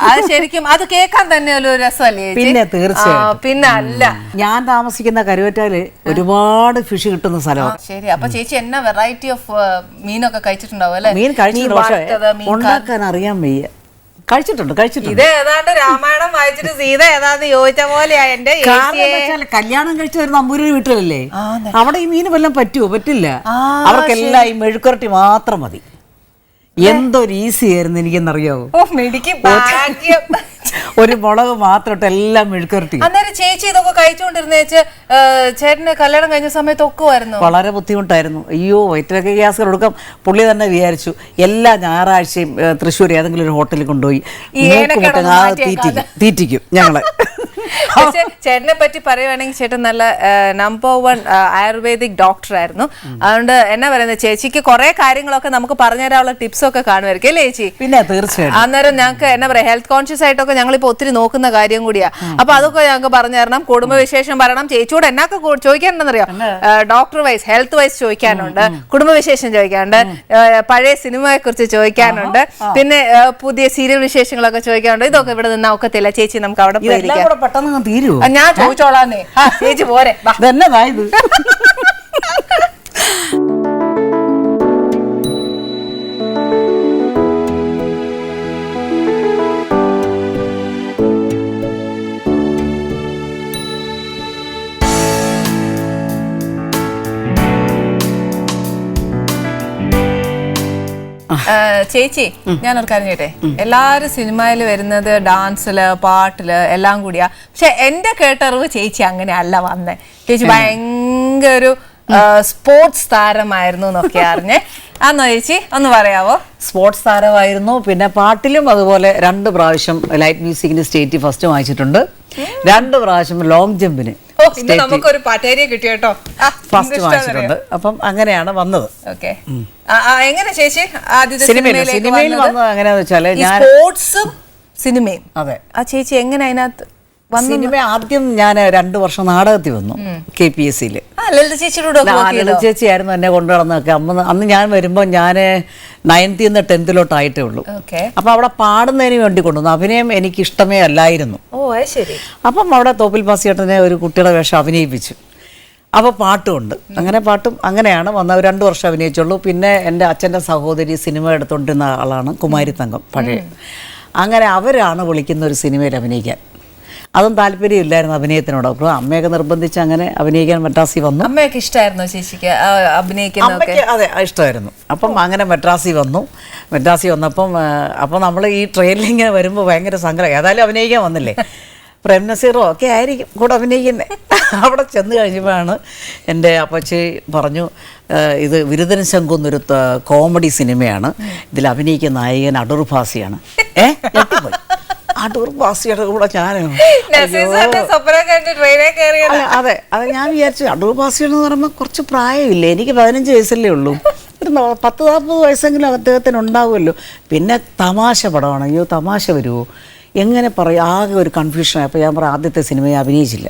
അത് ശരിക്കും അത് കേൾക്കാൻ തന്നെ ഒരു രസമല്ലേ? പിന്നെ തീർച്ചയായും. പിന്നെ അല്ല, ഞാൻ താമസിക്കുന്ന കരുവറ്റാല് ഒരുപാട് ഫിഷ് കിട്ടുന്ന സ്ഥലമാണ്. ശരി. അപ്പൊ ചേച്ചി എന്നാ വെറൈറ്റി ഓഫ് മീനൊക്കെ കഴിച്ചിട്ടുണ്ടാവും അല്ലെ? മീൻ കഴിച്ചിട്ടുണ്ട്, ഉണ്ടാക്കാൻ അറിയാൻ വയ്യ. കഴിച്ചിട്ടുണ്ട്. ഇത് ഏതാണ്ട് രാമായണം വായിച്ചിട്ട് സീത ഏതാണ്ട് ചോദിച്ച പോലെയാ എന്റെ. കല്യാണം കഴിച്ച ഒരു നമ്പൂരി വീട്ടിലല്ലേ, അവിടെ ഈ മീൻ വല്ലതും പറ്റുമോ? പറ്റില്ല. അവർക്കെല്ലാം ഈ മെഴുക്കുരട്ടി മാത്രം മതി. എന്തൊരു ഈസി ആയിരുന്നു എനിക്കെന്നറിയാവോ? ഒരു മുളക് മാത്രം ഇട്ട് എല്ലാം മെഴുക്കുരട്ടി. അന്നേരം ചേച്ചി ഇതൊക്കെ കഴിച്ചുകൊണ്ടിരുന്ന ചേട്ടന് കല്യാണം കഴിഞ്ഞ സമയത്ത് ഒക്കുമായിരുന്നു. വളരെ ബുദ്ധിമുട്ടായിരുന്നു. അയ്യോ, വയറ്റിലൊക്കെ ഗ്യാസ് കൊടുക്കാം. പുള്ളി തന്നെ വിചാരിച്ചു എല്ലാ ഞായറാഴ്ചയും തൃശ്ശൂർ ഏതെങ്കിലും ഒരു ഹോട്ടലിൽ കൊണ്ടുപോയി തീറ്റിക്കും ഞങ്ങള്. ചേട്ടനെ പറ്റി പറയുവാണെങ്കിൽ ചേട്ടൻ നല്ല നമ്പർ 1 ആയുർവേദിക് ഡോക്ടർ ആയിരുന്നു. അതുകൊണ്ട് എന്നാ പറയുന്നത്, ചേച്ചിക്ക് കുറെ കാര്യങ്ങളൊക്കെ നമുക്ക് പറഞ്ഞുതരാനുള്ള ടിപ്സ് ഒക്കെ കാണുമായിരിക്കും അല്ലേ ചേച്ചി? പിന്നെ തീർച്ചയായിട്ടും. അന്നേരം ഞങ്ങൾക്ക് എന്നാ പറയാ, ഹെൽത്ത് കോൺഷ്യസ് ആയിട്ടൊക്കെ ഞങ്ങളിപ്പോ ഒത്തിരി നോക്കുന്ന കാര്യം കൂടിയാ. അപ്പൊ അതൊക്കെ ഞങ്ങൾക്ക് പറഞ്ഞു തരണം. കുടുംബവിശേഷം പറയണം. ചേച്ചിയോട് എന്നൊക്കെ ചോദിക്കാനുണ്ടെന്നറിയോ? ഡോക്ടർ വൈസ്, ഹെൽത്ത് വൈസ് ചോദിക്കാനുണ്ട്, കുടുംബവിശേഷം ചോദിക്കാനുണ്ട്, പഴയ സിനിമയെ കുറിച്ച് ചോദിക്കാനുണ്ട്, പിന്നെ പുതിയ സീരിയൽ വിശേഷങ്ങളൊക്കെ ചോദിക്കാനുണ്ട്. ഇതൊക്കെ ഇവിടെ നിന്നാ ഒക്കത്തില്ല ചേച്ചി, നമുക്ക് അവിടെ പോയിരിക്കാം. ഞാൻ ചോദിച്ചോളാന്നേ. ചേച്ചി പോരെ. ചേച്ചി, ഞാനൊരു കാര്യം ചോട്ടെ, എല്ലാരും സിനിമയിൽ വരുന്നത് ഡാൻസില് പാട്ടില് എല്ലാം കൂടിയാ. പക്ഷെ എന്റെ കേട്ടറിവ് ചേച്ചി അങ്ങനെ അല്ല വന്നേ. ചേച്ചി ഭയങ്കര ഒരു സ്പോർട്സ് താരമായിരുന്നു എന്നൊക്കെ അറിഞ്ഞേ. ആന്നോ ചേച്ചി, ഒന്ന് പറയാവോ? സ്പോർട്സ് താരമായിരുന്നു. പിന്നെ പാട്ടിലും അതുപോലെ 2 പ്രാവശ്യം ലൈറ്റ് മ്യൂസിക്കിന് സ്റ്റേറ്റ് ഫസ്റ്റ് വാങ്ങിച്ചിട്ടുണ്ട്. 2 പ്രാവശ്യം ലോങ് ജമ്പിന് നമുക്കൊരു പാട്ടേരിയ കിട്ടി കേട്ടോ, ഫസ്റ്റ് വാങ്ങിച്ചിട്ടുണ്ട്. അപ്പം അങ്ങനെയാണ് വന്നത്. എങ്ങനെ ചേച്ചി സിനിമയിൽ വന്നത് എങ്ങനെയാന്ന് വെച്ചാല് ഞാൻ സ്പോർട്സും സിനിമയും. അതെ, ആ ചേച്ചി എങ്ങനെ അതിനകത്ത് സിനിമ? ആദ്യം ഞാൻ 2 വർഷം നാടകത്തിൽ വന്നു KPSCയില്. ലളിത ചേച്ചിയായിരുന്നു എന്നെ കൊണ്ടു നടന്നൊക്കെ. അന്ന് ഞാൻ വരുമ്പോ ഞാൻ 9th നിന്ന് 10th ആയിട്ടേ ഉള്ളൂ. അപ്പൊ അവിടെ പാടുന്നതിന് വേണ്ടി കൊണ്ടുവന്നു. അഭിനയം എനിക്ക് ഇഷ്ടമേ അല്ലായിരുന്നു. അപ്പം അവിടെ തോപ്പിൽ പാസിയേട്ടനെ ഒരു കുട്ടിയുടെ വേഷം അഭിനയിപ്പിച്ചു. അപ്പോൾ പാട്ടുമുണ്ട്. അങ്ങനെ പാട്ടും അങ്ങനെയാണ് വന്നത്. 2 വർഷം അഭിനയിച്ചുള്ളൂ. പിന്നെ എൻ്റെ അച്ഛൻ്റെ സഹോദരി സിനിമ എടുത്തുകൊണ്ടിരുന്ന ആളാണ് കുമാരി തങ്കം പഴയ. അങ്ങനെ അവരാണ് വിളിക്കുന്ന ഒരു സിനിമയിൽ അഭിനയിക്കാൻ. അതും താല്പര്യമില്ലായിരുന്നു അഭിനയത്തിനോട്. അപ്പോൾ അമ്മയൊക്കെ നിർബന്ധിച്ച് അങ്ങനെ അഭിനയിക്കാൻ മദ്രാസിൽ വന്നു. അമ്മയൊക്കെ ഇഷ്ടമായിരുന്നു ചേച്ചിക്ക് അഭിനയിക്കുന്നതൊക്കെ? അതെ, ഇഷ്ടമായിരുന്നു. അപ്പം അങ്ങനെ മദ്രാസിൽ വന്നപ്പം അപ്പോൾ നമ്മൾ ഈ ട്രെയിനിൽ ഇങ്ങനെ വരുമ്പോൾ ഭയങ്കര സങ്കടം. ഏതായാലും അഭിനയിക്കാൻ വന്നില്ലേ, പ്രേം നസീറോ ഒക്കെ ആയിരിക്കും കൂടെ അഭിനയിക്കുന്നത്. അവിടെ ചെന്ന് കഴിഞ്ഞപ്പോഴാണ് എൻ്റെ അപ്പച്ചി പറഞ്ഞു, ഇത് വിരുദൻ ശംഖു എന്നൊരു കോമഡി സിനിമയാണ്, ഇതിൽ അഭിനയിക്കുന്ന നായകൻ അടൂർ ഭാസിയാണ്. അടൂർ ഭാസിയുടെ കൂടെ അതെ ഞാൻ വിചാരിച്ചു അടൂർ ഭാസിയെന്ന് പറയുമ്പോൾ കുറച്ച് പ്രായമില്ലേ, എനിക്ക് 15 വയസ്സല്ലേ ഉള്ളൂ, ഒരു 10-40 വയസ്സെങ്കിലും അദ്ദേഹത്തിന് ഉണ്ടാവുമല്ലോ. പിന്നെ തമാശ പടമാണ്. അയ്യോ തമാശ വരുമോ എങ്ങനെ പറയും, ആകെ ഒരു കൺഫ്യൂഷൻ. അപ്പോൾ ഞാൻ പറയാം ആദ്യത്തെ സിനിമയെ അഭിനയിച്ചില്ല.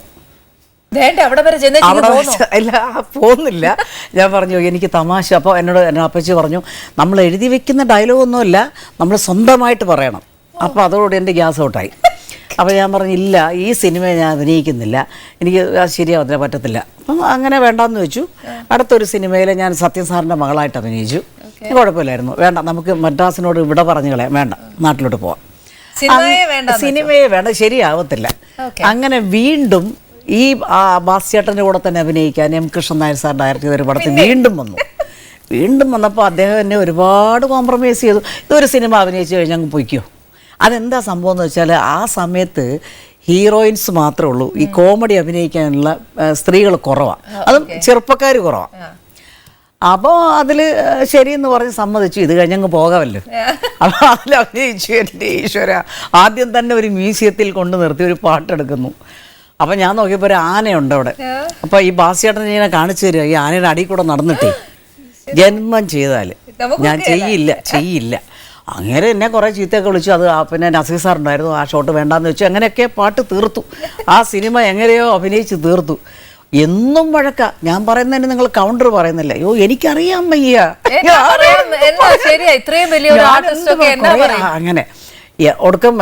പോകുന്നില്ല. ഞാൻ പറഞ്ഞു എനിക്ക് തമാശ. അപ്പോൾ എന്നോട് അപ്പച്ചി പറഞ്ഞു, നമ്മൾ എഴുതി വെക്കുന്ന ഡയലോഗൊന്നുമല്ല, നമ്മൾ സ്വന്തമായിട്ട് പറയണം. അപ്പോൾ അതോടുകൂടി എൻ്റെ ഗ്യാസ് ഔട്ടായി. അപ്പോൾ ഞാൻ പറഞ്ഞു ഇല്ല, ഈ സിനിമ ഞാൻ അഭിനയിക്കുന്നില്ല, എനിക്ക് ശരിയാവത്തില്ല, പറ്റത്തില്ല. അപ്പം അങ്ങനെ വേണ്ടാന്ന് വെച്ചു. അടുത്തൊരു സിനിമയിൽ ഞാൻ സത്യൻ സാറിൻ്റെ മകളായിട്ട് അഭിനയിച്ചു. കുഴപ്പമില്ലായിരുന്നു. വേണ്ട, നമുക്ക് മദ്രാസിനോട് ഇവിടെ പറഞ്ഞു കളയാം, വേണ്ട നാട്ടിലോട്ട് പോവാം, സിനിമയെ വേണ്ട, ശരിയാവത്തില്ല. അങ്ങനെ വീണ്ടും ഈ ബാസ്ചേട്ടൻ്റെ കൂടെ തന്നെ അഭിനയിക്കാൻ M. Krishnan Nair sir direct ചെയ്തൊരു പടത്തിൽ വീണ്ടും വന്നപ്പോൾ അദ്ദേഹം എന്നെ ഒരുപാട് കോംപ്രമൈസ് ചെയ്തു. ഇതൊരു സിനിമ അഭിനയിച്ച് കഴിഞ്ഞാൽ അങ്ങ് പൊയ്ക്കോ. അതെന്താ സംഭവം എന്ന് വെച്ചാൽ ആ സമയത്ത് ഹീറോയിൻസ് മാത്രമേ ഉള്ളൂ. ഈ കോമഡി അഭിനയിക്കാനുള്ള സ്ത്രീകൾ കുറവാണ്, അതും ചെറുപ്പക്കാർ കുറവാണ്. അപ്പോൾ അതിൽ ശരിയെന്ന് പറഞ്ഞ് സമ്മതിച്ചു. ഇത് കഴിഞ്ഞങ്ങ് പോകാമല്ലോ. അപ്പോൾ അതിൽ അഭിനയിച്ചു. എൻ്റെ ഈശ്വര, ആദ്യം തന്നെ ഒരു മ്യൂസിയത്തിൽ കൊണ്ട് നിർത്തി ഒരു പാട്ടെടുക്കുന്നു. അപ്പം ഞാൻ നോക്കിയപ്പോൾ ഒരു ആനയുണ്ട് അവിടെ. അപ്പോൾ ഈ ബാസിയേട്ടൻ ഇങ്ങനെ കാണിച്ചു തരിക, ഈ ആനയുടെ അടിയിൽ കൂടെ നടന്നിട്ടേ ജന്മം ചെയ്താൽ ഞാൻ ചെയ്യില്ല. അങ്ങനെ എന്നെ കുറേ ചീത്തയൊക്കെ വിളിച്ചു. അത് പിന്നെ നസീർ സാർ ഉണ്ടായിരുന്നു, ആ ഷോട്ട് വേണ്ടാന്ന് വെച്ചു. അങ്ങനെയൊക്കെ പാട്ട് തീർത്തു. ആ സിനിമ എങ്ങനെയോ അഭിനയിച്ച് തീർത്തു. എന്നും വഴക്ക. ഞാൻ പറയുന്നതിന് നിങ്ങൾ കൗണ്ടർ പറയുന്നില്ല. അയ്യോ എനിക്കറിയാൻ വയ്യ. അങ്ങനെ ഒടുക്കം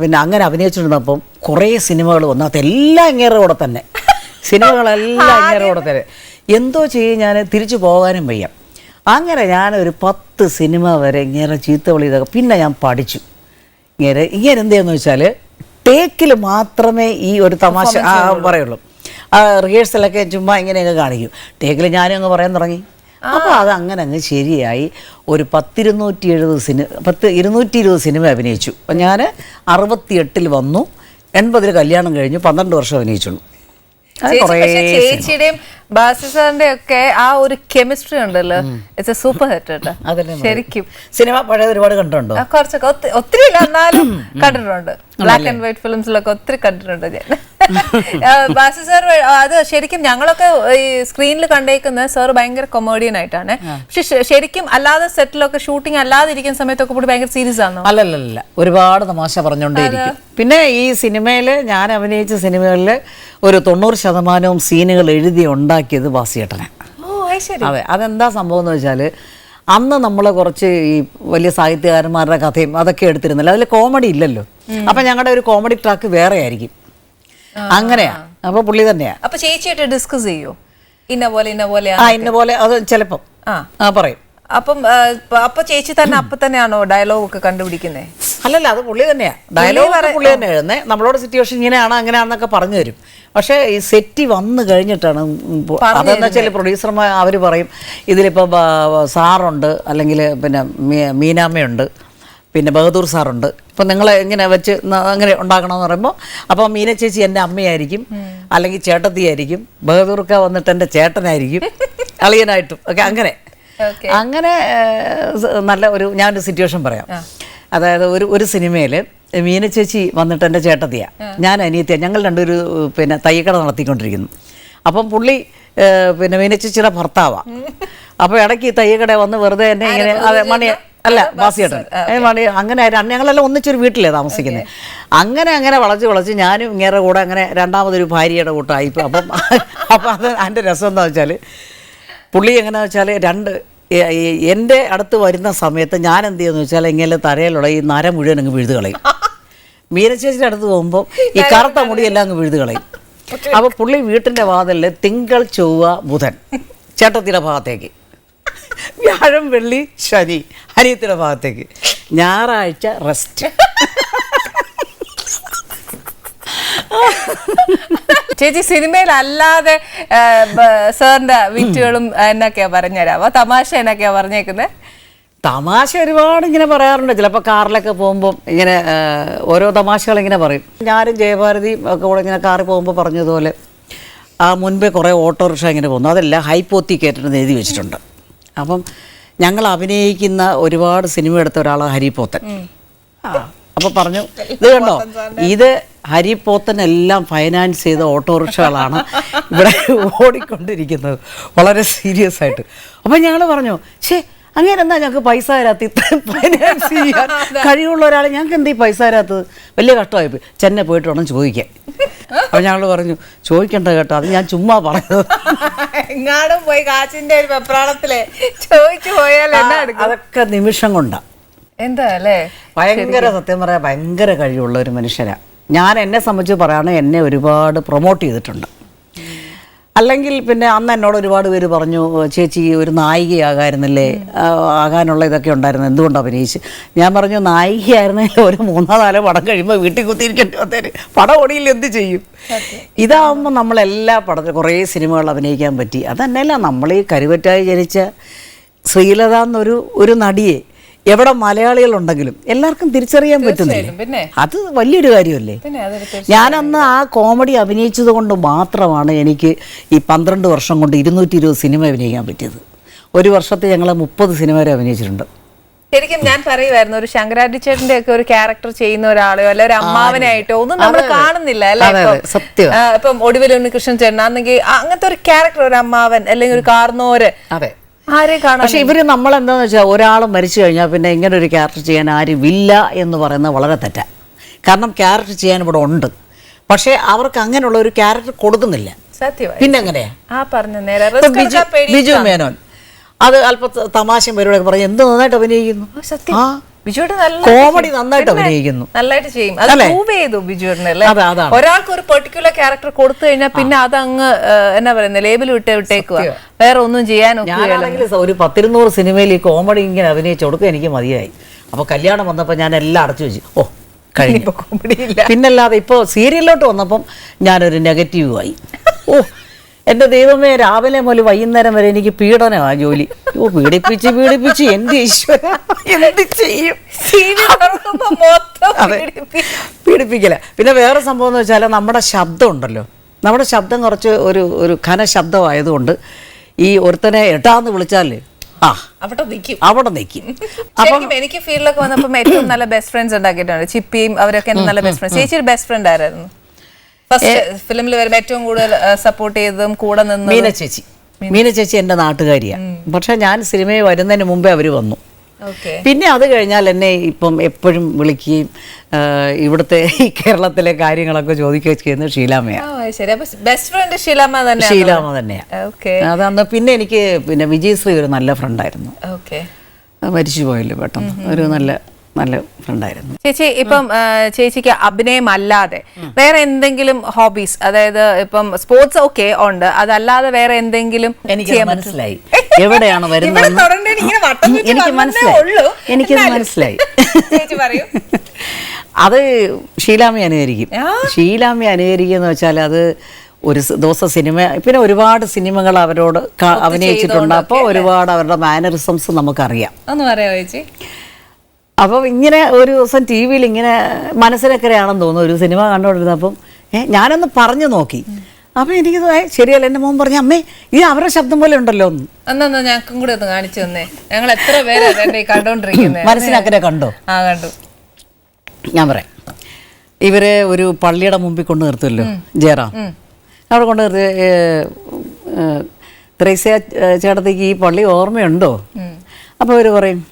പിന്നെ അങ്ങനെ അഭിനയിച്ചിരുന്നപ്പം കുറേ സിനിമകൾ വന്നു. അതെല്ലാം ഇങ്ങേറെ കൂടെ തന്നെ, സിനിമകളെല്ലാം ഇങ്ങേറെ കൂടെ തന്നെ. എന്തോ ചെയ്യും, ഞാൻ തിരിച്ചു പോകാനും വയ്യ. അങ്ങനെ ഞാനൊരു 10 സിനിമ വരെ ഇങ്ങനെ ചീത്ത വിളി ഇതൊക്കെ. പിന്നെ ഞാൻ പഠിച്ചു. ഇങ്ങനെ എന്തെന്ന് വെച്ചാൽ ടേക്കിൽ മാത്രമേ ഈ ഒരു തമാശ പറയുള്ളൂ. റിഹേഴ്സലൊക്കെ ചുമ്മാ ഇങ്ങനെയൊക്കെ കാണിക്കും. ടേക്കിൽ ഞാനും അങ്ങ് പറയാൻ തുടങ്ങി. അപ്പോൾ അത് അങ്ങനെ അങ്ങ് ശരിയായി. ഒരു 220 സിനിമ അഭിനയിച്ചു. അപ്പം ഞാൻ 68 വന്നു, 80 കല്യാണം കഴിഞ്ഞു, 12 വർഷം അഭിനയിച്ചുള്ളൂ. ചേച്ചിയുടെയും ബാസി സാറിന്റെ ഒക്കെ ആ ഒരു കെമിസ്ട്രി ഉണ്ടല്ലോ, ഇറ്റ്സ് എ സൂപ്പർ ഹിറ്റ്. ശരിക്കും സിനിമ പഴയത് ഒരുപാട് കണ്ടിട്ടുണ്ടോ? കുറച്ചൊക്കെ, ഒത്തിരി ഇല്ല എന്നാലും കണ്ടിട്ടുണ്ട്. ബ്ലാക്ക് ആൻഡ് വൈറ്റ് ഫിലിംസിലൊക്കെ ഒത്തിരി കണ്ടിട്ടുണ്ട് ഞാൻ. ബാസി സാർ അത് ശരിക്കും ഞങ്ങളൊക്കെ ഈ സ്ക്രീനിൽ കണ്ടേക്കുന്ന സാർ ഭയങ്കര കൊമേഡിയൻ ആയിട്ടാണ്. പക്ഷെ ശരിക്കും അല്ലാതെ സെറ്റിലൊക്കെ ഷൂട്ടിംഗ് അല്ലാതെ ഇരിക്കുന്ന സമയത്തൊക്കെ കൂടി ഭയങ്കര സീരിയസ് ആണോ? അല്ലല്ല, ഒരുപാട് തമാശ പറഞ്ഞുകൊണ്ടേയിരിക്കും. പിന്നെ ഈ സിനിമയിൽ ഞാൻ അഭിനയിച്ച സിനിമകളിൽ ഒരു 90% സീനുകൾ എഴുതി ഉണ്ടാക്കിയത് ബാസിയേട്ടനാണ്. അതെ, അതെന്താ സംഭവം എന്ന് വെച്ചാൽ അന്ന് നമ്മൾ കുറച്ച് ഈ വലിയ സാഹിത്യകാരന്മാരുടെ കഥയും അതൊക്കെ എടുത്തിരുന്നില്ല. അതിൽ കോമഡി ഇല്ലല്ലോ. അപ്പം ഞങ്ങളുടെ ഒരു കോമഡി ട്രാക്ക് വേറെ ആയിരിക്കും. അങ്ങനെയാ. അപ്പോൾ പുള്ളി തന്നെയാ. അപ്പൊ ചേച്ചിയായിട്ട് ഡിസ്കസ് ചെയ്യോ ഇന്ന പോലെ ഇന്ന പോലെ അത് ചിലപ്പം പറയും. അപ്പൊ ചേച്ചി തന്നെ അപ്പൊ തന്നെയാണോ ഡയലോഗ് ഒക്കെ കണ്ടുപിടിക്കുന്നത്? അല്ലല്ല, അത് പുള്ളി തന്നെയാ. ഡയലോഗ് പുള്ളി തന്നെ എഴുതുന്നത്. നമ്മളോട് സിറ്റുവേഷൻ ഇങ്ങനെയാണ് അങ്ങനെയാണെന്നൊക്കെ പറഞ്ഞു തരും. പക്ഷേ ഈ സെറ്റ് വന്നു കഴിഞ്ഞിട്ടാണ്. അതെന്ന് വെച്ചാൽ പ്രൊഡ്യൂസർമാർ അവർ പറയും ഇതിലിപ്പോൾ സാറുണ്ട്, അല്ലെങ്കിൽ പിന്നെ മീനാമ്മയുണ്ട്, പിന്നെ ബഹദൂർ സാറുണ്ട്. ഇപ്പം നിങ്ങൾ ഇങ്ങനെ വെച്ച് അങ്ങനെ ഉണ്ടാക്കണമെന്ന് പറയുമ്പോൾ അപ്പോൾ മീന ചേച്ചി എൻ്റെ അമ്മയായിരിക്കും, അല്ലെങ്കിൽ ചേട്ടത്തിയായിരിക്കും, ബഹദൂർക്ക വന്നിട്ട് എൻ്റെ ചേട്ടനായിരിക്കും, അളിയനായിട്ടും ഒക്കെ. അങ്ങനെ നല്ല ഞാനൊരു സിറ്റുവേഷൻ പറയാം. അതായത് ഒരു സിനിമയിൽ മീന ചേച്ചി വന്നിട്ട് എൻ്റെ ചേട്ടത്തിയാണ്, ഞാൻ അനിയത്തിയാണ്. ഞങ്ങൾ രണ്ടൊരു പിന്നെ തയ്യക്കട നടത്തിക്കൊണ്ടിരിക്കുന്നു. അപ്പം പുള്ളി പിന്നെ മീന ചേച്ചിയുടെ ഭർത്താവാണ്. അപ്പോൾ ഇടയ്ക്ക് തയ്യക്കട വന്ന് വെറുതെ എന്നെ ഇങ്ങനെ മണി അല്ല ബാസിയേട്ടൻ മണി അങ്ങനെ ഞങ്ങളെല്ലാം ഒന്നിച്ചൊരു വീട്ടിലേ താമസിക്കുന്നത്. അങ്ങനെ വളച്ച് ഞാനും ഇങ്ങേറെ കൂടെ അങ്ങനെ രണ്ടാമതൊരു ഭാര്യയുടെ കൂട്ടമായി. അപ്പം അത് അതിൻ്റെ രസം എന്താ വെച്ചാൽ പുള്ളി എങ്ങനെയാണെന്ന് വെച്ചാൽ എൻ്റെ അടുത്ത് വരുന്ന സമയത്ത് ഞാൻ എന്ത് ചെയ്യുമെന്ന് വെച്ചാൽ ഇങ്ങനെ തലയിലുള്ള ഈ നര മുഴുവൻ അങ്ങ് വിഴുത് കളയും. മീനച്ചേച്ചിയുടെ അടുത്ത് പോകുമ്പോൾ ഈ കറുത്ത മുടിയെല്ലാം അങ്ങ് വിഴുത് കളയും. അപ്പോൾ പുള്ളി വീട്ടിൻ്റെ വാതിലിൽ തിങ്കൾ ചൊവ്വ ബുധൻ ചേട്ടത്തിയുടെ ഭാഗത്തേക്ക്, വ്യാഴം വെള്ളി ശനി അനിയത്തിയുടെ ഭാഗത്തേക്ക്, ഞായറാഴ്ച റെസ്റ്റ്. ചേച്ചി സിനിമയിൽ അല്ലാതെ സാറിന്റെ വിറ്റുകളും എന്നൊക്കെയാ പറഞ്ഞുതരാമോ? തമാശ എന്നൊക്കെയാ പറഞ്ഞേക്കുന്നത്? തമാശ ഒരുപാട് ഇങ്ങനെ പറയാറുണ്ട്. ചിലപ്പോൾ കാറിലൊക്കെ പോകുമ്പോൾ ഇങ്ങനെ ഓരോ തമാശകൾ ഇങ്ങനെ പറയും. ഞാനും ജയഭാരതിയും ഒക്കെ കൂടെ ഇങ്ങനെ കാറിൽ പോകുമ്പോൾ പറഞ്ഞതുപോലെ മുൻപേ കുറേ ഓട്ടോറിക്ഷ ഇങ്ങനെ പോകുന്നു. അതെല്ലാം ഹൈപ്പോത്തിക്കേറ്റെന്ന് എഴുതി വെച്ചിട്ടുണ്ട്. അപ്പം ഞങ്ങൾ അഭിനയിക്കുന്ന ഒരുപാട് സിനിമ എടുത്ത ഒരാളാണ് ഹരിപോത്തൻ. അപ്പോൾ പറഞ്ഞു, ഇത് കണ്ടോ, ഇത് ഹരിപോത്തൻ എല്ലാം ഫൈനാൻസ് ചെയ്ത ഓട്ടോറിക്ഷകളാണ് ഇവിടെ ഓടിക്കൊണ്ടിരിക്കുന്നത്, വളരെ സീരിയസ് ആയിട്ട്. അപ്പം ഞങ്ങൾ പറഞ്ഞു, അങ്ങനെ എന്താ ഞങ്ങൾക്ക് പൈസ തരാത്ത, ഇത്രയും ഫൈനാൻസ് ചെയ്യാൻ കഴിവുള്ള ഒരാൾ ഞങ്ങൾക്ക് എന്താ ഈ പൈസ തരാത്തത്? വലിയ കഷ്ടമായിപ്പോയി, ചെന്നൈ പോയിട്ട് വേണം ചോദിക്കാൻ. അപ്പം ഞങ്ങൾ പറഞ്ഞു, ചോദിക്കണ്ട കേട്ടോ, അത് ഞാൻ ചുമ്മാ പറഞ്ഞത്. എങ്ങാടും പോയി കാശിന്റെ ഒരു വെപ്രാളത്തിലെ ചോദിച്ചു പോയാൽ അതൊക്കെ നിമിഷം കൊണ്ടാണ്. എന്താ അല്ലേ, ഭയങ്കര സത്യം പറയാൻ ഭയങ്കര കഴിവുള്ള ഒരു മനുഷ്യനാണ്. ഞാൻ എന്നെ സംബന്ധിച്ച് പറയുകയാണെങ്കിൽ എന്നെ ഒരുപാട് പ്രൊമോട്ട് ചെയ്തിട്ടുണ്ട്. അല്ലെങ്കിൽ പിന്നെ അന്ന് എന്നോട് ഒരുപാട് പേര് പറഞ്ഞു, ചേച്ചി ഒരു നായികയാകായിരുന്നില്ലേ, ആകാനുള്ള ഇതൊക്കെ ഉണ്ടായിരുന്നു, എന്തുകൊണ്ട് അഭിനയിച്ച്? ഞാൻ പറഞ്ഞു, നായികയായിരുന്നെങ്കിൽ ഒരു 3-4 പടം കഴിയുമ്പോൾ വീട്ടിൽ കുത്തിയിരിക്കേണ്ടി വന്നേര്, പടം ഓടിയില്ല, എന്ത് ചെയ്യും? ഇതാവുമ്പോൾ നമ്മളെല്ലാ പടത്തിലും കുറേ സിനിമകൾ അഭിനയിക്കാൻ പറ്റി. അതന്നെയല്ല, നമ്മൾ ഈ കരുവറ്റായി ജനിച്ച ശ്രീലത എന്നൊരു നടിയെ എവിടെ മലയാളികളുണ്ടെങ്കിലും എല്ലാവർക്കും തിരിച്ചറിയാൻ പറ്റുന്നില്ല. പിന്നെ അത് വലിയൊരു കാര്യമല്ലേ. പിന്നെ അതൊരു ഞാനന്ന് ആ കോമഡി അഭിനയിച്ചത് കൊണ്ട് മാത്രമാണ് എനിക്ക് ഈ 12 വർഷം കൊണ്ട് 220 സിനിമ അഭിനയിക്കാൻ പറ്റിയത്. ഒരു വർഷത്തെ ഞങ്ങൾ 30 സിനിമ വരെ അഭിനയിച്ചിട്ടുണ്ട്. ശരിക്കും ഞാൻ പറയുമായിരുന്നു, ഒരു ശങ്കരാടി ചേട്ടന്റെ ഒക്കെ ഒരു ക്യാരക്ടർ ചെയ്യുന്ന ഒരാളെയോ അല്ലെ ഒരു അമ്മാവനായിട്ടോ ഒന്നും നമ്മൾ കാണുന്നില്ല അല്ലെ. സത്യം. ഇപ്പം ഒടുവിൽ ഉണ്ണികൃഷ്ണൻ ചേട്ടൻ ആണെങ്കിൽ അങ്ങനത്തെ ഒരു ക്യാരക്ടർ, ഒരു അമ്മാവൻ അല്ലെങ്കിൽ ഒരു കാർന്നോര്, അതെ, ആരെയും കാണാൻ. പക്ഷെ ഇവര് നമ്മളെന്താന്ന് വെച്ചാൽ ഒരാൾ മരിച്ചു കഴിഞ്ഞാൽ പിന്നെ ഇങ്ങനെ ഒരു ക്യാരക്ടർ ചെയ്യാൻ ആരുമില്ല എന്ന് പറയുന്നത് വളരെ തെറ്റാ. കാരണം ക്യാരക്ടർ ചെയ്യാൻ ഇവിടെ ഉണ്ട്, പക്ഷെ അവർക്ക് അങ്ങനെയുള്ള ഒരു ക്യാരക്ടർ കൊടുക്കുന്നില്ല. സത്യമായി. പിന്നെ എങ്ങനെയാ ആ പറഞ്ഞ നേരെ ബിജു മേനോൻ അത് അല്പം തമാശയും പരിപാടിയൊക്കെ പറഞ്ഞ് എന്ത് നന്നായിട്ട് അഭിനയിക്കുന്നു. കോമഡി നന്നായിട്ട് അഭിനയിക്കുന്നു, നല്ലതായിട്ട് ചെയ്യും. അത് പ്രൂവ് ചെയ്തു ബിജുവിനെ. ഒരാൾക്ക് ഒരു പെർട്ടിക്കുലർ ക്യാരക്ടർ കൊടുത്തു കഴിഞ്ഞാൽ പിന്നെ അതങ്ങ് എന്നാ പറയുന്നത് ലേബിൾ വിട്ടേക്കുക, വേറെ ഒന്നും ചെയ്യാനോ. ഞാനാണെങ്കിൽ ഒരു 10-200 സിനിമയിൽ ഈ കോമഡി ഇങ്ങനെ അഭിനയിച്ചു കൊടുക്കുക എനിക്ക് മതിയായി. അപ്പോൾ കല്യാണം വന്നപ്പോൾ ഞാൻ എല്ലാം അടച്ചു വെച്ചു. ഓ കഴിഞ്ഞു, കോമഡി ഇല്ല. പിന്നല്ലാതെ ഇപ്പോൾ സീരിയലിലോട്ട് വന്നപ്പം ഞാനൊരു നെഗറ്റീവ് ആയി. ഓ എൻ്റെ ദൈവമേ, രാവിലെ മുതൽ വൈകുന്നേരം വരെ എനിക്ക് പീഡനമാണ് ജോലി. ഓ പീഡിപ്പിച്ച് എൻ്റെ ഈശ്വര എന്ത് ചെയ്യും. പീഡിപ്പിക്കല. പിന്നെ വേറെ സംഭവം എന്ന് വെച്ചാൽ നമ്മുടെ ശബ്ദം ഉണ്ടല്ലോ, നമ്മുടെ ശബ്ദം കുറച്ച് ഒരു ഘന ശബ്ദമായതുകൊണ്ട് ഈ ഒരുത്തനെ എട്ടാന്ന് വിളിച്ചാല് അവിടെ നിൽക്കും. അപ്പം എനിക്ക് ഫീൽഡിലൊക്കെ വന്നപ്പോൾ ഏറ്റവും നല്ല ബെസ്റ്റ് ഫ്രണ്ട്സ് ഉണ്ടാക്കിയിട്ടുണ്ട്. ചിപ്പിയും അവരൊക്കെ എന്റെ നല്ല ബെസ്റ്റ് ഫ്രണ്ട്സ്. ചേച്ചിയുടെ ബെസ്റ്റ് ഫ്രണ്ട് ആരായിരുന്നു? ഫസ്റ്റ് ഫിലിമിൽ വരുമ്പോൾ ഏറ്റവും കൂടുതൽ സപ്പോർട്ട് ചെയ്തതും കൂടെ നിന്ന് മീന ചേച്ചി എൻ്റെ നാട്ടുകാരിയാണ്. പക്ഷെ ഞാൻ സിനിമയിൽ വരുന്നതിന് മുമ്പേ അവർ വന്നു. പിന്നെ അത് കഴിഞ്ഞാൽ എന്നെ ഇപ്പം എപ്പോഴും വിളിക്കുകയും ഇവിടുത്തെ ഈ കേരളത്തിലെ കാര്യങ്ങളൊക്കെ ചോദിക്കുകയും ചെയ്യുന്നത് ഷീലാമ്മ തന്നെയാണ്. അതന്ന് പിന്നെ എനിക്ക് പിന്നെ വിജയശ്രീ ഒരു നല്ല ഫ്രണ്ടായിരുന്നു. മരിച്ചു പോയല്ലോ പെട്ടെന്ന്. ഒരു നല്ല ഫ്രണ്ടായിരുന്നു. ചേച്ചി ഇപ്പം ചേച്ചിക്ക് അഭിനയം അല്ലാതെ വേറെ എന്തെങ്കിലും ഹോബീസ്, അതായത് ഇപ്പം സ്പോർട്സ് ഒക്കെ ഉണ്ട്, അതല്ലാതെ വേറെ എന്തെങ്കിലും? എനിക്ക് മനസ്സിലായി എവിടെയാണ് വരുന്നത്. എനിക്കത് മനസ്സിലായി. അത് ഷീലാമ്മ അനുകരിക്കും. ഷീലാമ്മ അനുകരിക്കുക എന്ന് വെച്ചാൽ അത് ഒരു ദിവസം സിനിമ, പിന്നെ ഒരുപാട് സിനിമകൾ അവരോട് അഭിനയിച്ചിട്ടുണ്ട്. അപ്പോൾ ഒരുപാട് അവരുടെ മാനറിസംസ് നമുക്കറിയാം. ഒന്ന് പറയാമോ ചേച്ചി? അപ്പോൾ ഇങ്ങനെ ഒരു ദിവസം ടി വിയിൽ ഇങ്ങനെ മനസ്സിലക്കരയാണെന്ന് തോന്നുന്നു ഒരു സിനിമ കണ്ടുകൊണ്ടിരുന്നപ്പം ഞാനൊന്ന് പറഞ്ഞു നോക്കി. അപ്പം എനിക്ക് ശരിയല്ല. എൻ്റെ മോൻ പറഞ്ഞു, അമ്മേ ഇത് അവരുടെ ശബ്ദം പോലെ ഉണ്ടല്ലോ ഒന്ന്. എന്നാ ഞങ്ങൾക്കും കൂടെ ഒന്ന് കാണിച്ചു തന്നേ. ഞങ്ങൾ എത്ര പേര് കണ്ടോണ്ടിരിക്കുന്നത്. മനസ്സിലക്കരെ കണ്ടോ? കണ്ടു. ഞാൻ പറയാം. ഇവരെ ഒരു പള്ളിയുടെ മുമ്പിൽ കൊണ്ട് നിർത്തുമല്ലോ, ജയറാം. അവിടെ കൊണ്ട് നിർത്തി, ത്രേസ്യ ചേട്ടത്തേക്ക് ഈ പള്ളി ഓർമ്മയുണ്ടോ? അപ്പോൾ അവർ പറയും,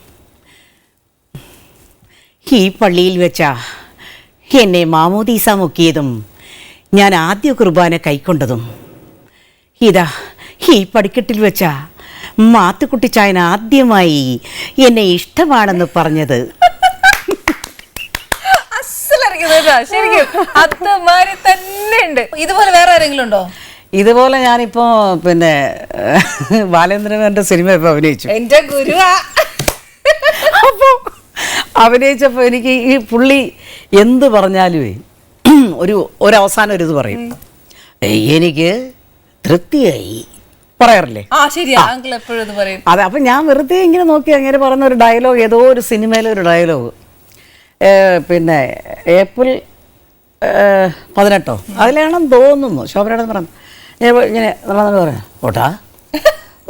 ഈ പള്ളിയിൽ വെച്ചാ എന്നെ മാമോദീസ മുക്കിയതും ഞാൻ ആദ്യ കുർബാന കൈക്കൊണ്ടതും. ഇതാ ഈ പടിക്കെട്ടിൽ വെച്ചാ മാത്തുക്കുട്ടിച്ചായൻ ആദ്യമായി എന്നെ ഇഷ്ടമാണെന്ന് പറഞ്ഞത്. ഇതുപോലെ വേറെ ആരെങ്കിലും ഉണ്ടോ? ഇതുപോലെ ഞാനിപ്പോ പിന്നെ ബാലേന്ദ്രന്റെ സിനിമ ഇപ്പൊ അഭിനയിച്ചു. എന്റെ ഗുരുവാ. അപ്പോ അഭിനയിച്ചപ്പോൾ എനിക്ക് ഈ പുള്ളി എന്ത് പറഞ്ഞാലുമേ ഒരവസാനം ഒരു ഇത് പറയും, എനിക്ക് തൃപ്തിയായി പറയാറില്ലേ? അതെ. അപ്പം ഞാൻ വെറുതെ ഇങ്ങനെ നോക്കി അങ്ങനെ പറയുന്ന ഒരു ഡയലോഗ്, ഏതോ ഒരു സിനിമയിലെ ഒരു ഡയലോഗ്, പിന്നെ ഏപ്രിൽ 18 അതിലാണെന്ന് തോന്നുന്നു. ശോഭനയുടെ പറഞ്ഞു ഇങ്ങനെ പറയാം, ഓട്ടാ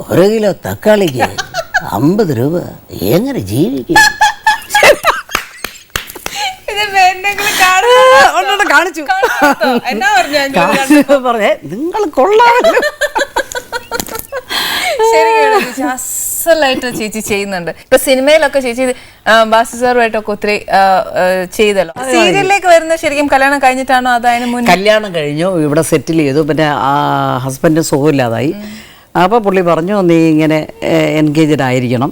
1 കിലോ തക്കാളിക്ക് 50 രൂപ എങ്ങനെ ജീവിക്കും? കാണിച്ചു പറഞ്ഞേ, നിങ്ങൾ കൊള്ളാമല്ലോ. അസലായിട്ട് ചേച്ചി ചെയ്യുന്നുണ്ട്. ഇപ്പൊ സിനിമയിലൊക്കെ ചേച്ചി ബാസി സാറുമായിട്ടൊക്കെ ഒത്തിരി ചെയ്തല്ലോ. സീരിയലിലേക്ക് വരുന്ന ശരിക്കും കല്യാണം കഴിഞ്ഞിട്ടാണോ അതതിന് മുന്നേ? കല്യാണം കഴിഞ്ഞു, ഇവിടെ സെറ്റിൽ ചെയ്തു. പിന്നെ ആ ഹസ്ബൻഡ് സുഖമില്ലാതായി. അപ്പോൾ പുള്ളി പറഞ്ഞു, നീ ഇങ്ങനെ എൻഗേജ്ഡ് ആയിരിക്കണം,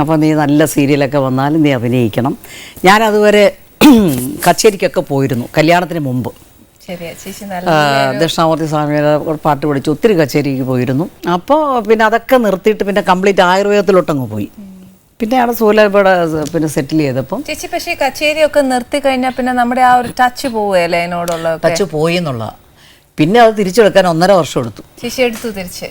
അപ്പോൾ നീ നല്ല സീരിയലൊക്കെ വന്നാലും നീ അഭിനയിക്കണം. ഞാനതുവരെ കച്ചേരിക്കൊക്കെ പോയിരുന്നു കല്യാണത്തിന് മുമ്പ്. ദക്ഷിണാമൂർത്തി സ്വാമിയുടെ പാട്ട് പഠിച്ചു, ഒത്തിരി കച്ചേരിക്ക് പോയിരുന്നു. അപ്പോൾ പിന്നെ അതൊക്കെ നിർത്തിയിട്ട് പിന്നെ കംപ്ലീറ്റ് ആയുർവേദത്തിലോട്ടങ്ങ് പോയി. പിന്നെ അവിടെ സൂലഭയുടെ പിന്നെ സെറ്റിൽ ചെയ്തപ്പോൾ ചേച്ചി പക്ഷേ കച്ചേരിയൊക്കെ നിർത്തി കഴിഞ്ഞാൽ പിന്നെ നമ്മുടെ ആ ഒരു ടച്ച് പോവുകയല്ലേ അതിനോടുള്ള? ടച്ച് പോയി എന്നുള്ള. പിന്നെ അത് തിരിച്ചെടുക്കാൻ 1.5 വർഷം എടുത്തു. ചേച്ചി എടുത്തു തിരിച്ച്?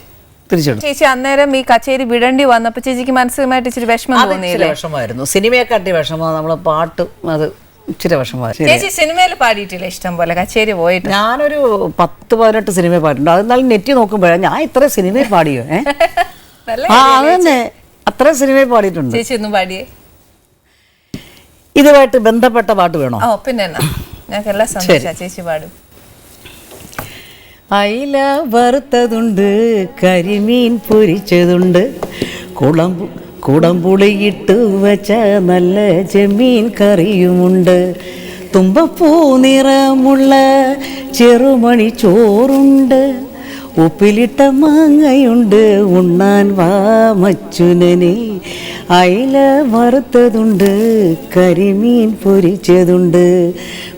തിരിച്ചെടുത്തു. ചേച്ചി അന്നേരം ഈ കച്ചേരി വിടേണ്ടി വന്നപ്പോ ചേച്ചിക്ക് മാനസികമായിട്ട് ഇച്ചിരി വിഷമം അത് ഇച്ചിരി തോന്നിയില്ലേ? വിഷമമായിരുന്നു. സിനിമയെക്കാട്ടി വിഷമം നമ്മളെ പാട്ടും അത് ഇച്ചിരി വിഷമമായിരുന്നു. ചേച്ചി സിനിമയിൽ പാടിയിട്ടില്ല ഇഷ്ടം പോലെ കച്ചേരി പോയിട്ട്? ഞാനൊരു 10-18 സിനിമ പാടിയിട്ടുണ്ട്. അത് എന്നാലും നെറ്റ് നോക്കുമ്പോഴാണ് ഞാൻ ഇത്ര സിനിമയിൽ പാടിയോ നല്ല അത് തന്നെ അത്ര സിനിമയിൽ പാടിയിട്ടുണ്ട്. ചേച്ചി ഒന്നും പാടിയേ? ഇതുമായിട്ട് ബന്ധപ്പെട്ട പാട്ട് വേണോ? ഓ പിന്നെ ഞങ്ങൾക്ക് എല്ലാം സന്തോഷം. ചേച്ചി പാടും. അയില വറുത്തതുണ്ട്, കരിമീൻ പൊരിച്ചതുണ്ട്, കുടംപുളിയിട്ട് വെച്ച നല്ല ചെമ്മീൻ കറിയുമുണ്ട്, തുമ്പപ്പൂ നിറമുള്ള ചെറുമണി ചോറുണ്ട്, ഉപ്പിലിട്ട മാങ്ങയുണ്ട്, ഉണ്ണാൻ വാ മച്ചുനനെ. അയില വറുത്തതുണ്ട്, കരിമീൻ പൊരിച്ചതുണ്ട്,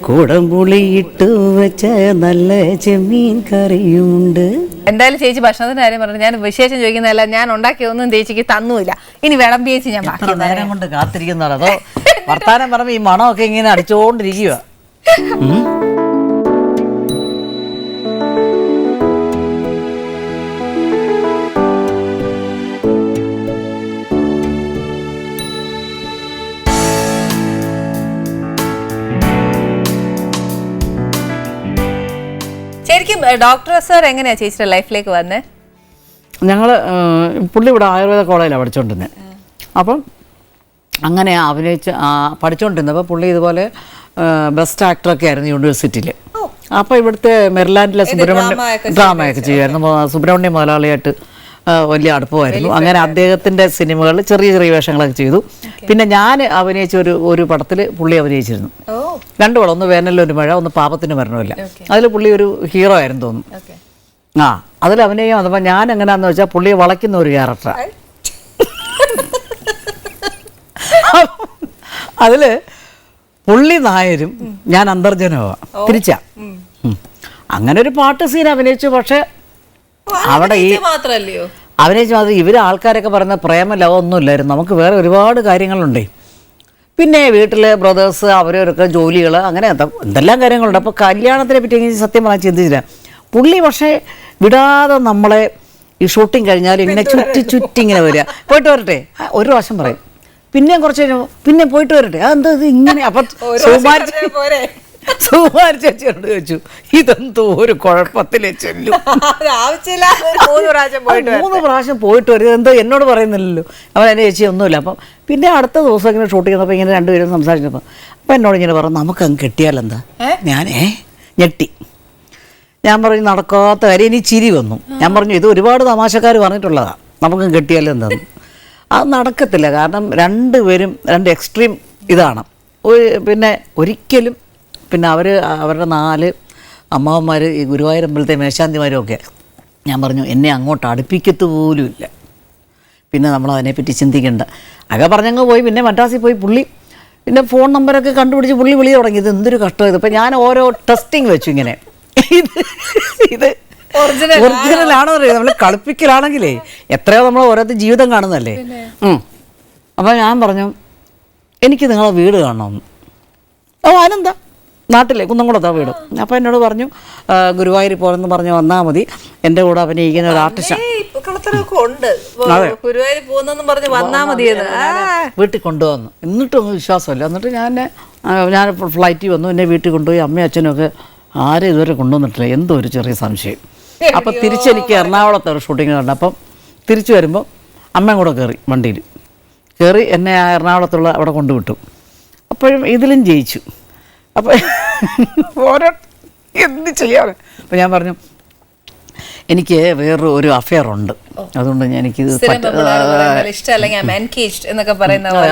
കുടംപുളിയിട്ട് വെച്ച നല്ല ചെമ്മീൻ കറിയുമുണ്ട്. എന്തായാലും ചേച്ചി ഭക്ഷണത്തിന്റെ കാര്യം പറഞ്ഞു. ഞാൻ വിശേഷം ചോദിക്കുന്നതല്ല, ഞാൻ ഉണ്ടാക്കിയതൊന്നും ചേച്ചിക്ക് തന്നുമില്ല. ഇനി വിളമ്പി ചേച്ചി ഞാൻ ബാക്കി നേരം കൊണ്ട് കാത്തിരിക്കുന്നവർ അതോ വർത്താനം പറയുമ്പോൾ ഈ മണമൊക്കെ ഇങ്ങനെ അടിച്ചുകൊണ്ടിരിക്കുക. ശരിക്കും ഡോക്ടർ സാർ എങ്ങനെയാ ചേച്ചിയുടെ ലൈഫിലേക്ക് വന്നേ? ഞങ്ങൾ പുള്ളി ഇവിടെ ആയുർവേദ കോളേജിലാണ് പഠിച്ചുകൊണ്ടിരുന്നത്. അപ്പം അങ്ങനെ അഭിനയിച്ച് പഠിച്ചുകൊണ്ടിരുന്നപ്പോൾ പുള്ളി ഇതുപോലെ ബെസ്റ്റ് ആക്ടറൊക്കെ ആയിരുന്നു യൂണിവേഴ്സിറ്റിയിൽ. അപ്പോൾ ഇവിടുത്തെ മെറിലാൻഡിലെ ഡ്രാമയൊക്കെ ചെയ്യുമായിരുന്നു. സുബ്രഹ്മണ്യ മുതലാളിയായിട്ട് വലിയ അടുപ്പമായിരുന്നു. അങ്ങനെ അദ്ദേഹത്തിൻ്റെ സിനിമകളിൽ ചെറിയ ചെറിയ വേഷങ്ങളൊക്കെ ചെയ്തു. പിന്നെ ഞാൻ അഭിനയിച്ച ഒരു പടത്തിൽ പുള്ളി അഭിനയിച്ചിരുന്നു. 2 പടം, ഒന്ന് വേനലൊരു മഴ, ഒന്ന് പാപത്തിന് മരണമില്ല. അതിൽ പുള്ളി ഒരു ഹീറോ ആയിരുന്നു തോന്നുന്നു. അതിൽ അഭിനയം വന്നപ്പോൾ ഞാൻ എങ്ങനെയാണെന്ന് വെച്ചാൽ പുള്ളിയെ വളയ്ക്കുന്ന ഒരു ക്യാരക്ടറാണ്. അതിൽ പുള്ളി നായരും ഞാൻ അന്തർജനവുമാണ്, തിരിച്ചാ. അങ്ങനെ ഒരു പാട്ട് സീൻ അഭിനയിച്ചു. പക്ഷെ അവിടെ ഈ മാത്രല്ലയോ അഭിനയിച്ചു മാത്രം ഇവർ ആൾക്കാരൊക്കെ പറയുന്ന പ്രേമ ലവൊന്നും ഇല്ലായിരുന്നു. നമുക്ക് വേറെ ഒരുപാട് കാര്യങ്ങളുണ്ട്. പിന്നെ വീട്ടിലെ ബ്രദേഴ്സ് അവരവരൊക്കെ ജോലികൾ, അങ്ങനെ എന്തെല്ലാം കാര്യങ്ങളുണ്ട്. അപ്പോൾ കല്യാണത്തിനെ പറ്റി എങ്ങനെ സത്യം പറഞ്ഞാൽ ചിന്തിച്ചില്ല പുള്ളി. പക്ഷേ വിടാതെ നമ്മളെ ഈ ഷൂട്ടിങ് കഴിഞ്ഞാൽ ഇങ്ങനെ ചുറ്റി ഇങ്ങനെ വരിക. പോയിട്ട് വരട്ടെ ഒരു പ്രാവശ്യം പറയും, പിന്നെയും കുറച്ച് കഴിഞ്ഞപ്പോൾ പിന്നെ പോയിട്ട് വരട്ടെ, അതെന്താ ഇത് ഇങ്ങനെ. അപ്പം സുകുമാരി ചേച്ചിയോട് ചോദിച്ചു, ഇതെന്തോ ഒരു കുഴപ്പത്തിലെ ചെല്ലും, 3 പ്രാവശ്യം പോയിട്ട് വരും, എന്തോ എന്നോട് പറയുന്നില്ലല്ലോ. അവൻ എൻ്റെ ചേച്ചി ഒന്നുമില്ല. അപ്പം പിന്നെ അടുത്ത ദിവസം ഇങ്ങനെ ഷൂട്ട് ചെയ്യുന്നപ്പോൾ ഇങ്ങനെ 2 പേരും സംസാരിച്ചപ്പോൾ അപ്പം എന്നോട് ഇങ്ങനെ പറഞ്ഞു, നമുക്കങ്ങ് കെട്ടിയാലെന്താ. ഞാൻ ഞെട്ടി. ഞാൻ പറഞ്ഞു നടക്കാത്ത കാര്യം. ഇനി ചിരി വന്നു. ഞാൻ പറഞ്ഞു ഇത് ഒരുപാട് തമാശക്കാർ പറഞ്ഞിട്ടുള്ളതാണ്, നമുക്കും കെട്ടിയാലെന്താന്ന്. അത് നടക്കത്തില്ല. കാരണം 2 പേരും 2 എക്സ്ട്രീം ഇതാണ്. പിന്നെ ഒരിക്കലും പിന്നെ അവരുടെ 4 അമ്മാവന്മാർ, ഈ ഗുരുവായൂരമ്പലത്തെ മേശാന്തിമാരും ഒക്കെ, ഞാൻ പറഞ്ഞു എന്നെ അങ്ങോട്ട് അടുപ്പിക്കത്ത് പോലും ഇല്ല, പിന്നെ നമ്മളതിനെപ്പറ്റി ചിന്തിക്കേണ്ട. അതൊക്കെ പറഞ്ഞങ്ങ് പോയി. പിന്നെ മദ്രാസിൽ പോയി പുള്ളി പിന്നെ ഫോൺ നമ്പരൊക്കെ കണ്ടുപിടിച്ച് പുള്ളി വിളി തുടങ്ങി. ഇത് എന്തൊരു കഷ്ടം ഇത്. ഇപ്പം ഞാൻ ഓരോ ടെസ്റ്റിങ് വെച്ചു ഇങ്ങനെ, ഇത് ഒറിജിനലാണോ അറിയാം. നമ്മൾ കളിപ്പിക്കലാണെങ്കിലേ എത്രയോ നമ്മൾ ഓരോരുത്തർ ജീവിതം കാണുന്നതല്ലേ. അപ്പം ഞാൻ പറഞ്ഞു എനിക്ക് നിങ്ങളെ വീട് കാണണമെന്ന്. അതിനെന്താ, നാട്ടിലെ കുന്നംകുളത്താ വീട്. അപ്പോൾ എന്നോട് പറഞ്ഞു ഗുരുവായൂർ പോലെന്ന് പറഞ്ഞ് വന്നാൽ മതി, എൻ്റെ കൂടെ അഭിനയിക്കുന്ന ഒരു ആർട്ടിസ്റ്റാണ്. വീട്ടിൽ കൊണ്ടുവന്നു. എന്നിട്ടൊന്നും വിശ്വാസമല്ല. എന്നിട്ട് ഞാൻ ഫ്ലൈറ്റിൽ വന്നു. എന്നെ വീട്ടിൽ കൊണ്ടുപോയി. അമ്മയും അച്ഛനും ഒക്കെ ആരും ഇതുവരെ കൊണ്ടുവന്നിട്ടില്ല. എന്തോ ഒരു ചെറിയ സംശയം. അപ്പോൾ തിരിച്ചെനിക്ക് എറണാകുളത്തെ ഒരു ഷൂട്ടിങ് കണ്ടു. അപ്പം തിരിച്ചു വരുമ്പോൾ അമ്മയും കൂടെ വണ്ടിയിൽ കയറി എന്നെ ആ എറണാകുളത്തുള്ള അവിടെ കൊണ്ടുവിട്ടു. അപ്പോഴും ഇതിലും ജയിച്ചു. അപ്പോൾ ഓരോ എന്ത് ചെയ്യാറ്. അപ്പോൾ ഞാൻ പറഞ്ഞു എനിക്ക് വേറൊരു അഫെയർ ഉണ്ട്, അതുകൊണ്ട് എനിക്കിത്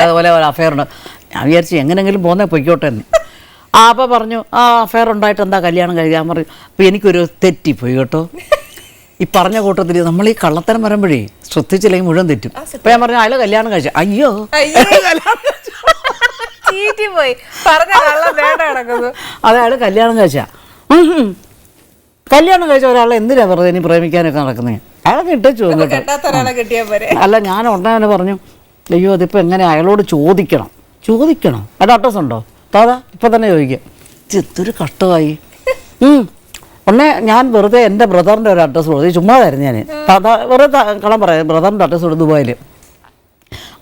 അതുപോലെ ഒരു അഫെയർ ഉണ്ട്. ഞാൻ വിചാരിച്ചു എങ്ങനെയെങ്കിലും പോന്നേ പൊയ്ക്കോട്ടെ എന്ന്. അപ്പോൾ പറഞ്ഞു അഫെയർ ഉണ്ടായിട്ട് എന്താ കല്യാണം കഴിക്കാൻ പറഞ്ഞു. അപ്പോൾ എനിക്കൊരു തെറ്റിപ്പോയി കേട്ടോ. ഈ പറഞ്ഞ കൂട്ടത്തിൽ നമ്മൾ ഈ കള്ളത്തരം വരുമ്പോഴേ ശ്രദ്ധിച്ചില്ലെങ്കിൽ മുഴുവൻ തെറ്റും. അപ്പോൾ ഞാൻ പറഞ്ഞു അയാൾ കല്യാണം കഴിച്ചു. അയ്യോ അത് അയാൾ കല്യാണം കഴിച്ചാ. കല്യാണം കഴിച്ച ഒരാളെ എന്തിനാ വെറുതെ ഇനി പ്രേമിക്കാനൊക്കെ നടക്കുന്നത്? അയാളൊക്കെ ഇട്ടു കേട്ടോ. അല്ല ഞാൻ ഉടനെ പറഞ്ഞു അയ്യോ അതിപ്പോൾ എങ്ങനെ അയാളോട് ചോദിക്കണം. അയാളുടെ അഡ്രസ് ഉണ്ടോ? താതാ ഇപ്പം തന്നെ ചോദിക്കാം. എന്തൊരു കഷ്ടമായി. ഉടനെ ഞാൻ വെറുതെ എൻ്റെ ബ്രദറിൻ്റെ ഒരു അഡ്രസ്സ് കൊടുത്തു, ചുമ്മാതായിരുന്നു ഞാൻ വെറുതെ കള്ളം പറയാം, ബ്രദറിൻ്റെ അഡ്രസ്സ് കൊടുത്തു ദുബായിൽ,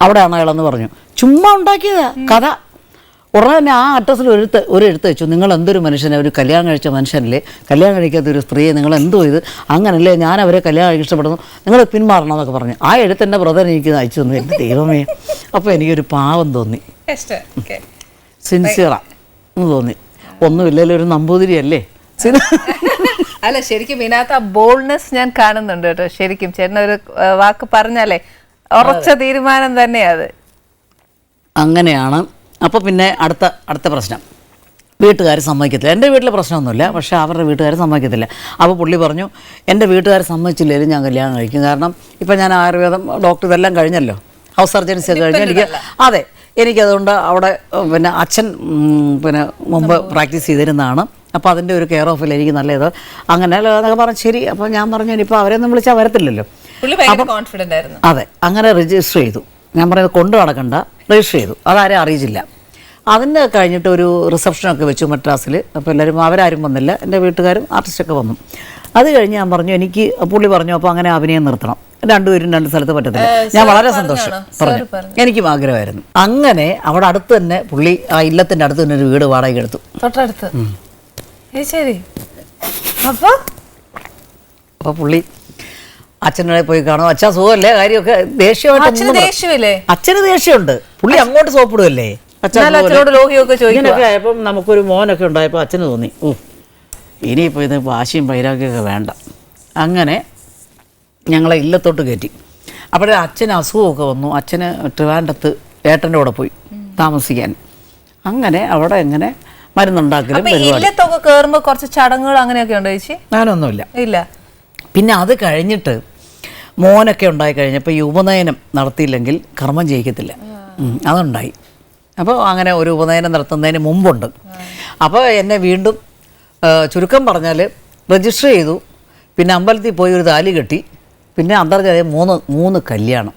അവിടെയാണ് അയാളെന്ന് പറഞ്ഞു. ചുമ്മാ ഉണ്ടാക്കിയതാ കഥ. ഉടനെ തന്നെ ആ അഡ്രസ്സിൽ ഒരു എഴുത്ത് വെച്ചു, നിങ്ങൾ എന്തൊരു മനുഷ്യനെ, ഒരു കല്യാണം കഴിച്ച മനുഷ്യനല്ലേ, കല്യാണം കഴിക്കാത്ത ഒരു സ്ത്രീയെ നിങ്ങൾ എന്തോ ഇത്, അങ്ങനല്ലേ, ഞാൻ അവരെ കല്യാണം കഴിക്കാൻ ഇഷ്ടപ്പെടുന്നു, നിങ്ങൾ പിന്മാറണം എന്നൊക്കെ പറഞ്ഞു. ആ എഴുത്ത് എൻ്റെ ബ്രദർ എനിക്ക് അയച്ചു തന്നു. എൻ്റെ ദൈവമേ, അപ്പോൾ എനിക്കൊരു പാവം തോന്നി, സിൻസിയറാ എന്ന് തോന്നി. ഒന്നുമില്ലല്ലോ, ഒരു നമ്പൂതിരിയല്ലേ. അല്ല, ശരിക്കും ഇതിനകത്ത് ആ ബോൾഡ്നെസ് ഞാൻ കാണുന്നുണ്ട് കേട്ടോ. ശരിക്കും ചേട്ടൻ ഒരു വാക്ക് പറഞ്ഞാലേ ഉറച്ച തീരുമാനം തന്നെയാ അത്. അങ്ങനെയാണ്. അപ്പോൾ പിന്നെ അടുത്ത പ്രശ്നം, വീട്ടുകാർ സമ്മതിക്കത്തില്ല. എൻ്റെ വീട്ടിലെ പ്രശ്നമൊന്നുമില്ല, പക്ഷേ അവരുടെ വീട്ടുകാർ സമ്മതിക്കത്തില്ല. അപ്പോൾ പുള്ളി പറഞ്ഞു, എൻ്റെ വീട്ടുകാർ സമ്മതിച്ചില്ലെങ്കിലും ഞാൻ കല്യാണം കഴിക്കും. കാരണം ഇപ്പം ഞാൻ ആയുർവേദം ഡോക്ടർ ഇതെല്ലാം കഴിഞ്ഞല്ലോ, ഹൗസ് സർജൻസി ഒക്കെ കഴിഞ്ഞ് എനിക്കതുകൊണ്ട് അവിടെ പിന്നെ അച്ഛൻ പിന്നെ മുമ്പ് പ്രാക്ടീസ് ചെയ്തിരുന്നതാണ്. അപ്പോൾ അതിൻ്റെ ഒരു കെയർ ഓഫിൽ എനിക്ക് നല്ലത് അങ്ങനെ എന്നൊക്കെ പറഞ്ഞു. ശരി, അപ്പോൾ ഞാൻ പറഞ്ഞു ഇനിയിപ്പോൾ അവരെയൊന്നും വിളിച്ചാൽ വരത്തില്ലല്ലോ. അതെ, അങ്ങനെ രജിസ്റ്റർ ചെയ്തു. ഞാൻ പറയുന്നത് കൊണ്ട് നടക്കണ്ട, രജിസ്റ്റർ ചെയ്തു. അതാരും അറിയിച്ചില്ല. അതിന് കഴിഞ്ഞിട്ട് ഒരു റിസപ്ഷനൊക്കെ വെച്ചു മദ്രാസിൽ. അപ്പോൾ എല്ലാവരും, അവരാരും വന്നില്ല, എൻ്റെ വീട്ടുകാരും ആർട്ടിസ്റ്റൊക്കെ വന്നു. അത് കഴിഞ്ഞ് ഞാൻ പറഞ്ഞു, എനിക്ക് പുള്ളി പറഞ്ഞു അപ്പോൾ അങ്ങനെ അഭിനയം നിർത്തണം, രണ്ടുപേരും രണ്ട് സ്ഥലത്ത് പറ്റത്തില്ല. ഞാൻ വളരെ സന്തോഷം പറഞ്ഞു, എനിക്കും ആഗ്രഹമായിരുന്നു. അങ്ങനെ അവിടെ അടുത്ത് തന്നെ പുള്ളി ആ ഇല്ലത്തിൻ്റെ അടുത്ത് തന്നെ ഒരു വീട് വാടകയ്ക്ക് എടുത്തു, തൊട്ടടുത്ത്. ശരി. അപ്പോൾ പുള്ളി അച്ഛനെ പോയി കാണും, അച്ഛാ സുഖമല്ലേ, കാര്യമൊക്കെ ദേഷ്യമായിട്ട്. അച്ഛന് ദേഷ്യമുണ്ട്, പുള്ളി അങ്ങോട്ട് സോപ്പിടുമല്ലേ. ഇങ്ങനെയൊക്കെ ആയപ്പം നമുക്കൊരു മോനൊക്കെ ഉണ്ടായപ്പോൾ അച്ഛന് തോന്നി, ഇനിയിപ്പോൾ ഇത് വാശിയും വൈരാഗ്യമൊക്കെ വേണ്ട. അങ്ങനെ ഞങ്ങളെ ഇല്ലത്തോട്ട് കയറ്റി. അപ്പോഴേ അച്ഛന് അസുഖമൊക്കെ വന്നു. അച്ഛന് ട്രിവാൻഡ്രത്ത് ഏട്ടൻ്റെ കൂടെ പോയി താമസിക്കാൻ. അങ്ങനെ അവിടെ എങ്ങനെ മരുന്നുണ്ടാക്കലും കയറുമ്പോൾ കുറച്ച് ചടങ്ങുകൾ അങ്ങനെയൊക്കെ ഉണ്ടോ ചേച്ചി? അങ്ങനെയൊന്നുമില്ല, ഇല്ല. പിന്നെ അത് കഴിഞ്ഞിട്ട് മോനൊക്കെ ഉണ്ടായി കഴിഞ്ഞപ്പോൾ ഈ ഉപനയനം നടത്തിയില്ലെങ്കിൽ കർമ്മം ചെയ്യിക്കത്തില്ല, അതുണ്ടായി. അപ്പോൾ അങ്ങനെ ഒരു ഉപനയനം നടത്തുന്നതിന് മുമ്പുണ്ട്. അപ്പോൾ എന്നെ വീണ്ടും ചുരുക്കം പറഞ്ഞാൽ രജിസ്റ്റർ ചെയ്തു. പിന്നെ അമ്പലത്തിൽ പോയി ഒരു താലി കെട്ടി. പിന്നെ അന്തർജനം മൂന്ന് കല്യാണം.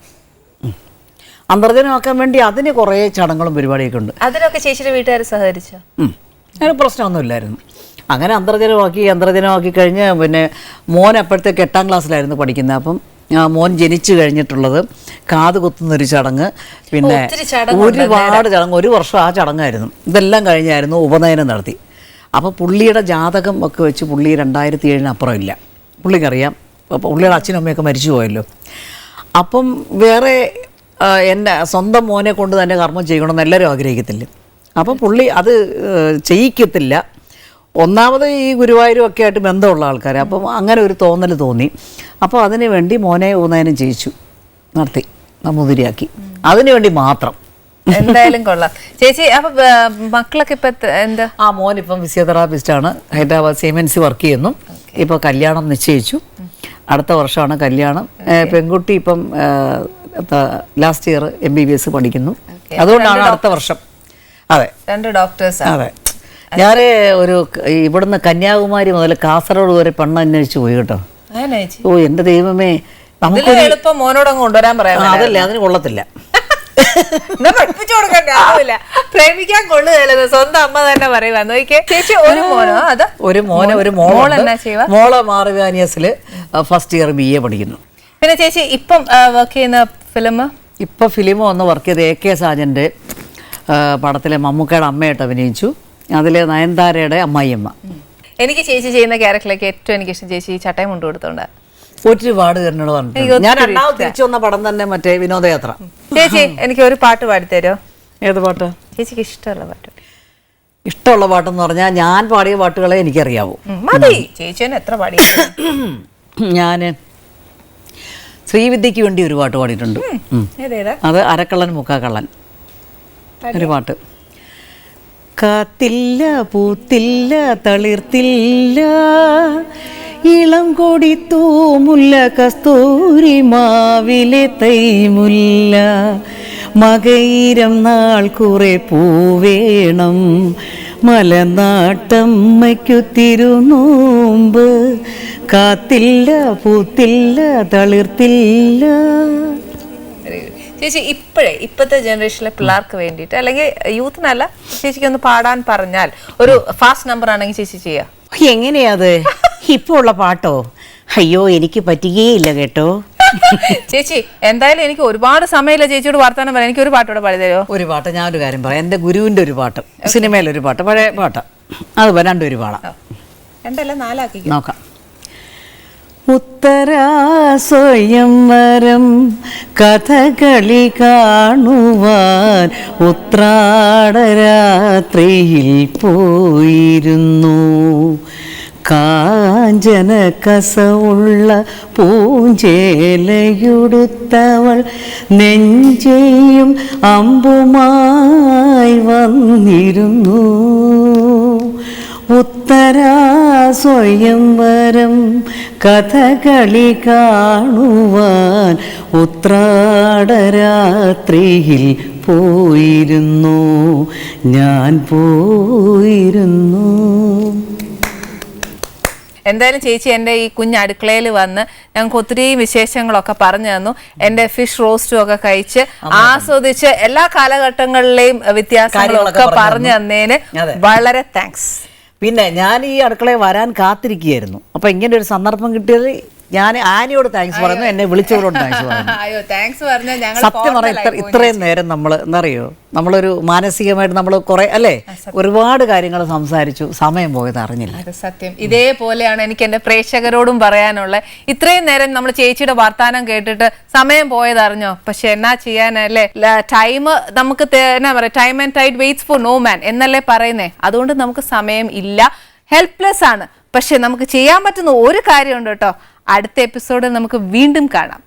അന്തർജനമാക്കാൻ വേണ്ടി അതിന് കുറേ ചടങ്ങുകളും പരിപാടിയൊക്കെ ഉണ്ട്. അതിനൊക്കെ ചേച്ചിയുടെ വീട്ടുകാർ സഹകരിച്ചോ? അതിന് പ്രശ്നമൊന്നുമില്ലായിരുന്നു. അങ്ങനെ അന്തർജനമാക്കി കഴിഞ്ഞ് പിന്നെ മോൻ അപ്പോഴത്തേക്ക് 8ാം ക്ലാസ്സിലായിരുന്നു പഠിക്കുന്നത്. അപ്പം മോൻ ജനിച്ചു കഴിഞ്ഞിട്ടുള്ളത് കാത് കുത്തുന്നൊരു ചടങ്ങ്, പിന്നെ ഒരുപാട് ചടങ്ങ്, 1 വർഷം ആ ചടങ്ങായിരുന്നു. ഇതെല്ലാം കഴിഞ്ഞായിരുന്നു ഉപനയനം നടത്തി. അപ്പോൾ പുള്ളിയുടെ ജാതകം ഒക്കെ വെച്ച് പുള്ളി 2007 അപ്പുറം ഇല്ല, പുള്ളിക്കറിയാം. അപ്പോൾ പുള്ളിയുടെ അച്ഛനും അമ്മയൊക്കെ മരിച്ചു പോയല്ലോ. അപ്പം വേറെ എൻ്റെ സ്വന്തം മോനെ കൊണ്ട് തന്നെ കർമ്മം ചെയ്യണമെന്ന് എല്ലാവരും ആഗ്രഹിക്കത്തില്ല. അപ്പം പുള്ളി അത് ചെയ്യിക്കത്തില്ല. ഒന്നാമത് ഈ ഗുരുവായൂരും ഒക്കെ ആയിട്ട് ബന്ധമുള്ള ആൾക്കാർ. അപ്പം അങ്ങനെ ഒരു തോന്നൽ തോന്നി. അപ്പോൾ അതിനു വേണ്ടി മോനെ ഊന്നയനം ചെയ്യിച്ചു, നടത്തി, നമ്പൂതിരിയാക്കി. അതിനു വേണ്ടി മാത്രം. എന്തായാലും കൊള്ളാം ചേച്ചി. അപ്പൊ മക്കളൊക്കെ ഇപ്പൊ എന്താ? ആ മോൻ ഇപ്പം ഫിസിയോതെറാപ്പിസ്റ്റാണ്, ഹൈദരാബാദ് CMNC വർക്ക് ചെയ്യുന്നു. ഇപ്പോൾ കല്യാണം നിശ്ചയിച്ചു, അടുത്ത വർഷമാണ് കല്യാണം. പെൺകുട്ടി ഇപ്പം ലാസ്റ്റ് ഇയർ MBBS പഠിക്കുന്നു, അതുകൊണ്ടാണ് അടുത്ത വർഷം. അതെ, 2 ഡോക്ടേഴ്സ്. അതെ, ഞാൻ ഒരു ഇവിടുന്ന് കന്യാകുമാരി മുതൽ കാസർഗോഡ് വരെ പെണ്ണ് അന്വേഷിച്ച് പോയി കേട്ടോ. ഓ എൻ്റെ ദൈവമേ, നമുക്ക് എളുപ്പം മോനോടങ്ങ് കൊണ്ടുവരാൻ പറയാം. അതല്ലേ, അതിന് കൊള്ളത്തില്ല, പഠിപ്പിച്ചു കൊടുക്കണ്ട, പ്രേമിക്കാൻ കൊള്ളുകയല്ലെന്ന് സ്വന്തം അമ്മ തന്നെ പറയുക. ചേച്ചി ഒരു മോനോ? അത് ഒരു മോള് മാറിവാനിയസിൽ ഫസ്റ്റ് ഇയർ BA പഠിക്കുന്നു. പിന്നെ ചേച്ചി ഇപ്പം വർക്ക് ചെയ്യുന്ന ഫിലിം? ഇപ്പം ഫിലിം ഒന്ന് വർക്ക് ചെയ്ത് AK സാജൻ്റെ പടത്തിലെ മമ്മൂക്കയുടെ അമ്മയായിട്ട് അഭിനയിച്ചു. അതിലെ നയൻതാരയുടെ അമ്മായിയമ്മ. എനിക്ക് ചേച്ചി ചെയ്യുന്ന ക്യാരക്ടറിലേക്ക് ഏറ്റവും എനിക്കിഷ്ടം ചേച്ചി ചട്ടയും മുണ്ട് കൊടുത്തോണ്ട് ഒരുപാട് പേരിനോട് പറഞ്ഞു. ഞാൻ രണ്ടാമത് തിരിച്ചു വന്ന പടം തന്നെ മറ്റേ വിനോദയാത്ര. ചേച്ചി എനിക്ക് ഒരു പാട്ട് പാടിത്തരോ? ഏത് പാട്ട്? ചേച്ചിക്ക് ഇഷ്ടമുള്ള പാട്ട്. ഇഷ്ടമുള്ള പാട്ടെന്ന് പറഞ്ഞാൽ ഞാൻ പാടിയ പാട്ടുകളെ എനിക്കറിയാവൂ. മതി, ചേച്ചി എത്ര പാടി? ഞാൻ ശ്രീവിദ്യക്ക് വേണ്ടി ഒരു പാട്ട് പാടിയിട്ടുണ്ട്. അത് അരക്കള്ളൻ മുക്കാക്കള്ളൻ ഒരു പാട്ട്. കാത്തില്ല പൂത്തില്ല തളിർത്തില്ല ഇളം കൊടി തൂമുല്ല കസ്തൂരി മാവിലെ തൈമുല്ല മകയിരം നാൾ കുറെ പൂവേണം മലനാട്ടമ്മയ്ക്കു തിരുനോമ്പ് കാത്തില്ല പൂത്തില്ല തളിർത്തില്ല. ചേച്ചി ഇപ്പോഴത്തെ ജനറേഷനിലെ പിള്ളേർക്ക് വേണ്ടിയിട്ട് അല്ലെങ്കിൽ യൂത്തിനല്ല, ചേച്ചിക്ക് ഒന്ന് പാടാൻ പറഞ്ഞാൽ ഒരു ഫാസ്റ്റ് നമ്പർ ആണെങ്കിൽ ചേച്ചി ചെയ്യാം? എങ്ങനെയാത്? ഇപ്പോൾ ഉള്ള പാട്ടോ അയ്യോ എനിക്ക് പറ്റുകയില്ല കേട്ടോ. ചേച്ചി എന്തായാലും എനിക്ക് ഒരുപാട് സമയമില്ല ചേച്ചിയോട് വർത്താനം പറയാം. എനിക്ക് ഒരു പാട്ടോടെ പാടി തരുമോ? ഒരു പാട്ട് ഞാനൊരു കാര്യം പറയാം. എൻ്റെ ഗുരുവിൻ്റെ ഒരു പാട്ട്, സിനിമയിലൊരു പാട്ട്, പഴയ പാട്ട്, അത് രണ്ടുപേര് പാടാം. രണ്ടല്ല 4 ആക്കി നോക്കാം. ഉത്തരാ സ്വയംവരം കഥകളി കാണുവാൻ ഉത്രാടരാത്രിയിൽ പോയിരുന്നു. കാഞ്ചന കസവുള്ള പൂഞ്ചേലയുടുത്തവൾ നെഞ്ചെയും അമ്പുമായി വന്നിരുന്നു. ഉത്തരാ സ്വയംവരം കഥകളി കാണുവാൻ ഉത്രാടരാത്രിയിൽ പോയിരുന്നു, ഞാൻ പോയിരുന്നു. എന്തായാലും ചേച്ചി എൻ്റെ ഈ കുഞ്ഞ് അടുക്കളയിൽ വന്ന് ഞങ്ങൾക്ക് ഒത്തിരി വിശേഷങ്ങളൊക്കെ പറഞ്ഞു തന്നു. എൻ്റെ ഫിഷ് റോസ്റ്റും ഒക്കെ കഴിച്ച് ആസ്വദിച്ച് എല്ലാ കാലഘട്ടങ്ങളിലെയും വ്യത്യാസങ്ങളൊക്കെ പറഞ്ഞു തന്നതിന് വളരെ താങ്ക്സ്. പിന്നെ ഞാൻ ഈ അടുക്കളയിൽ വരാൻ കാത്തിരിക്കുകയായിരുന്നു. അപ്പൊ ഇങ്ങനെ ഒരു സന്ദർഭം കിട്ടിയത് ഞാൻ ആനിയോട് താങ്ക്സ് പറയുന്നു, എന്നെ വിളിച്ചവരോട് താങ്ക്സ് പറയുന്നു. സത്യം പറഞ്ഞാൽ ഇത്രയും നേരം നമ്മൾ എന്തറിയോ, നമ്മളൊരു മാനസികമായിട്ട് നമ്മൾ കുറെ അല്ലേ ഒരുപാട് കാര്യങ്ങൾ സംസാരിച്ചു, സമയം പോയത് അറിഞ്ഞില്ല. സത്യം. ഇതേപോലെയാണ് എനിക്ക് എൻ്റെ പ്രേക്ഷകരോടും പറയാനുള്ളത്. ഇത്രയും നേരം നമ്മൾ ചേച്ചിയുടെ വർത്താനം കേട്ടിട്ട് സമയം പോയത് അറിഞ്ഞോ? പക്ഷെ എന്നാ ചെയ്യാനല്ലേ, ടൈം നമുക്ക് എന്നാ പറയാ, time and tide waits for no man എന്നല്ലേ പറയുന്നേ. അതുകൊണ്ട് നമുക്ക് സമയം ഇല്ല, ഹെൽപ്ലെസ് ആണ്. പക്ഷെ നമുക്ക് ചെയ്യാൻ പറ്റുന്ന ഒരു കാര്യമുണ്ട് കേട്ടോ. അടുത്ത എപ്പിസോഡ് നമുക്ക് വീണ്ടും കാണാം.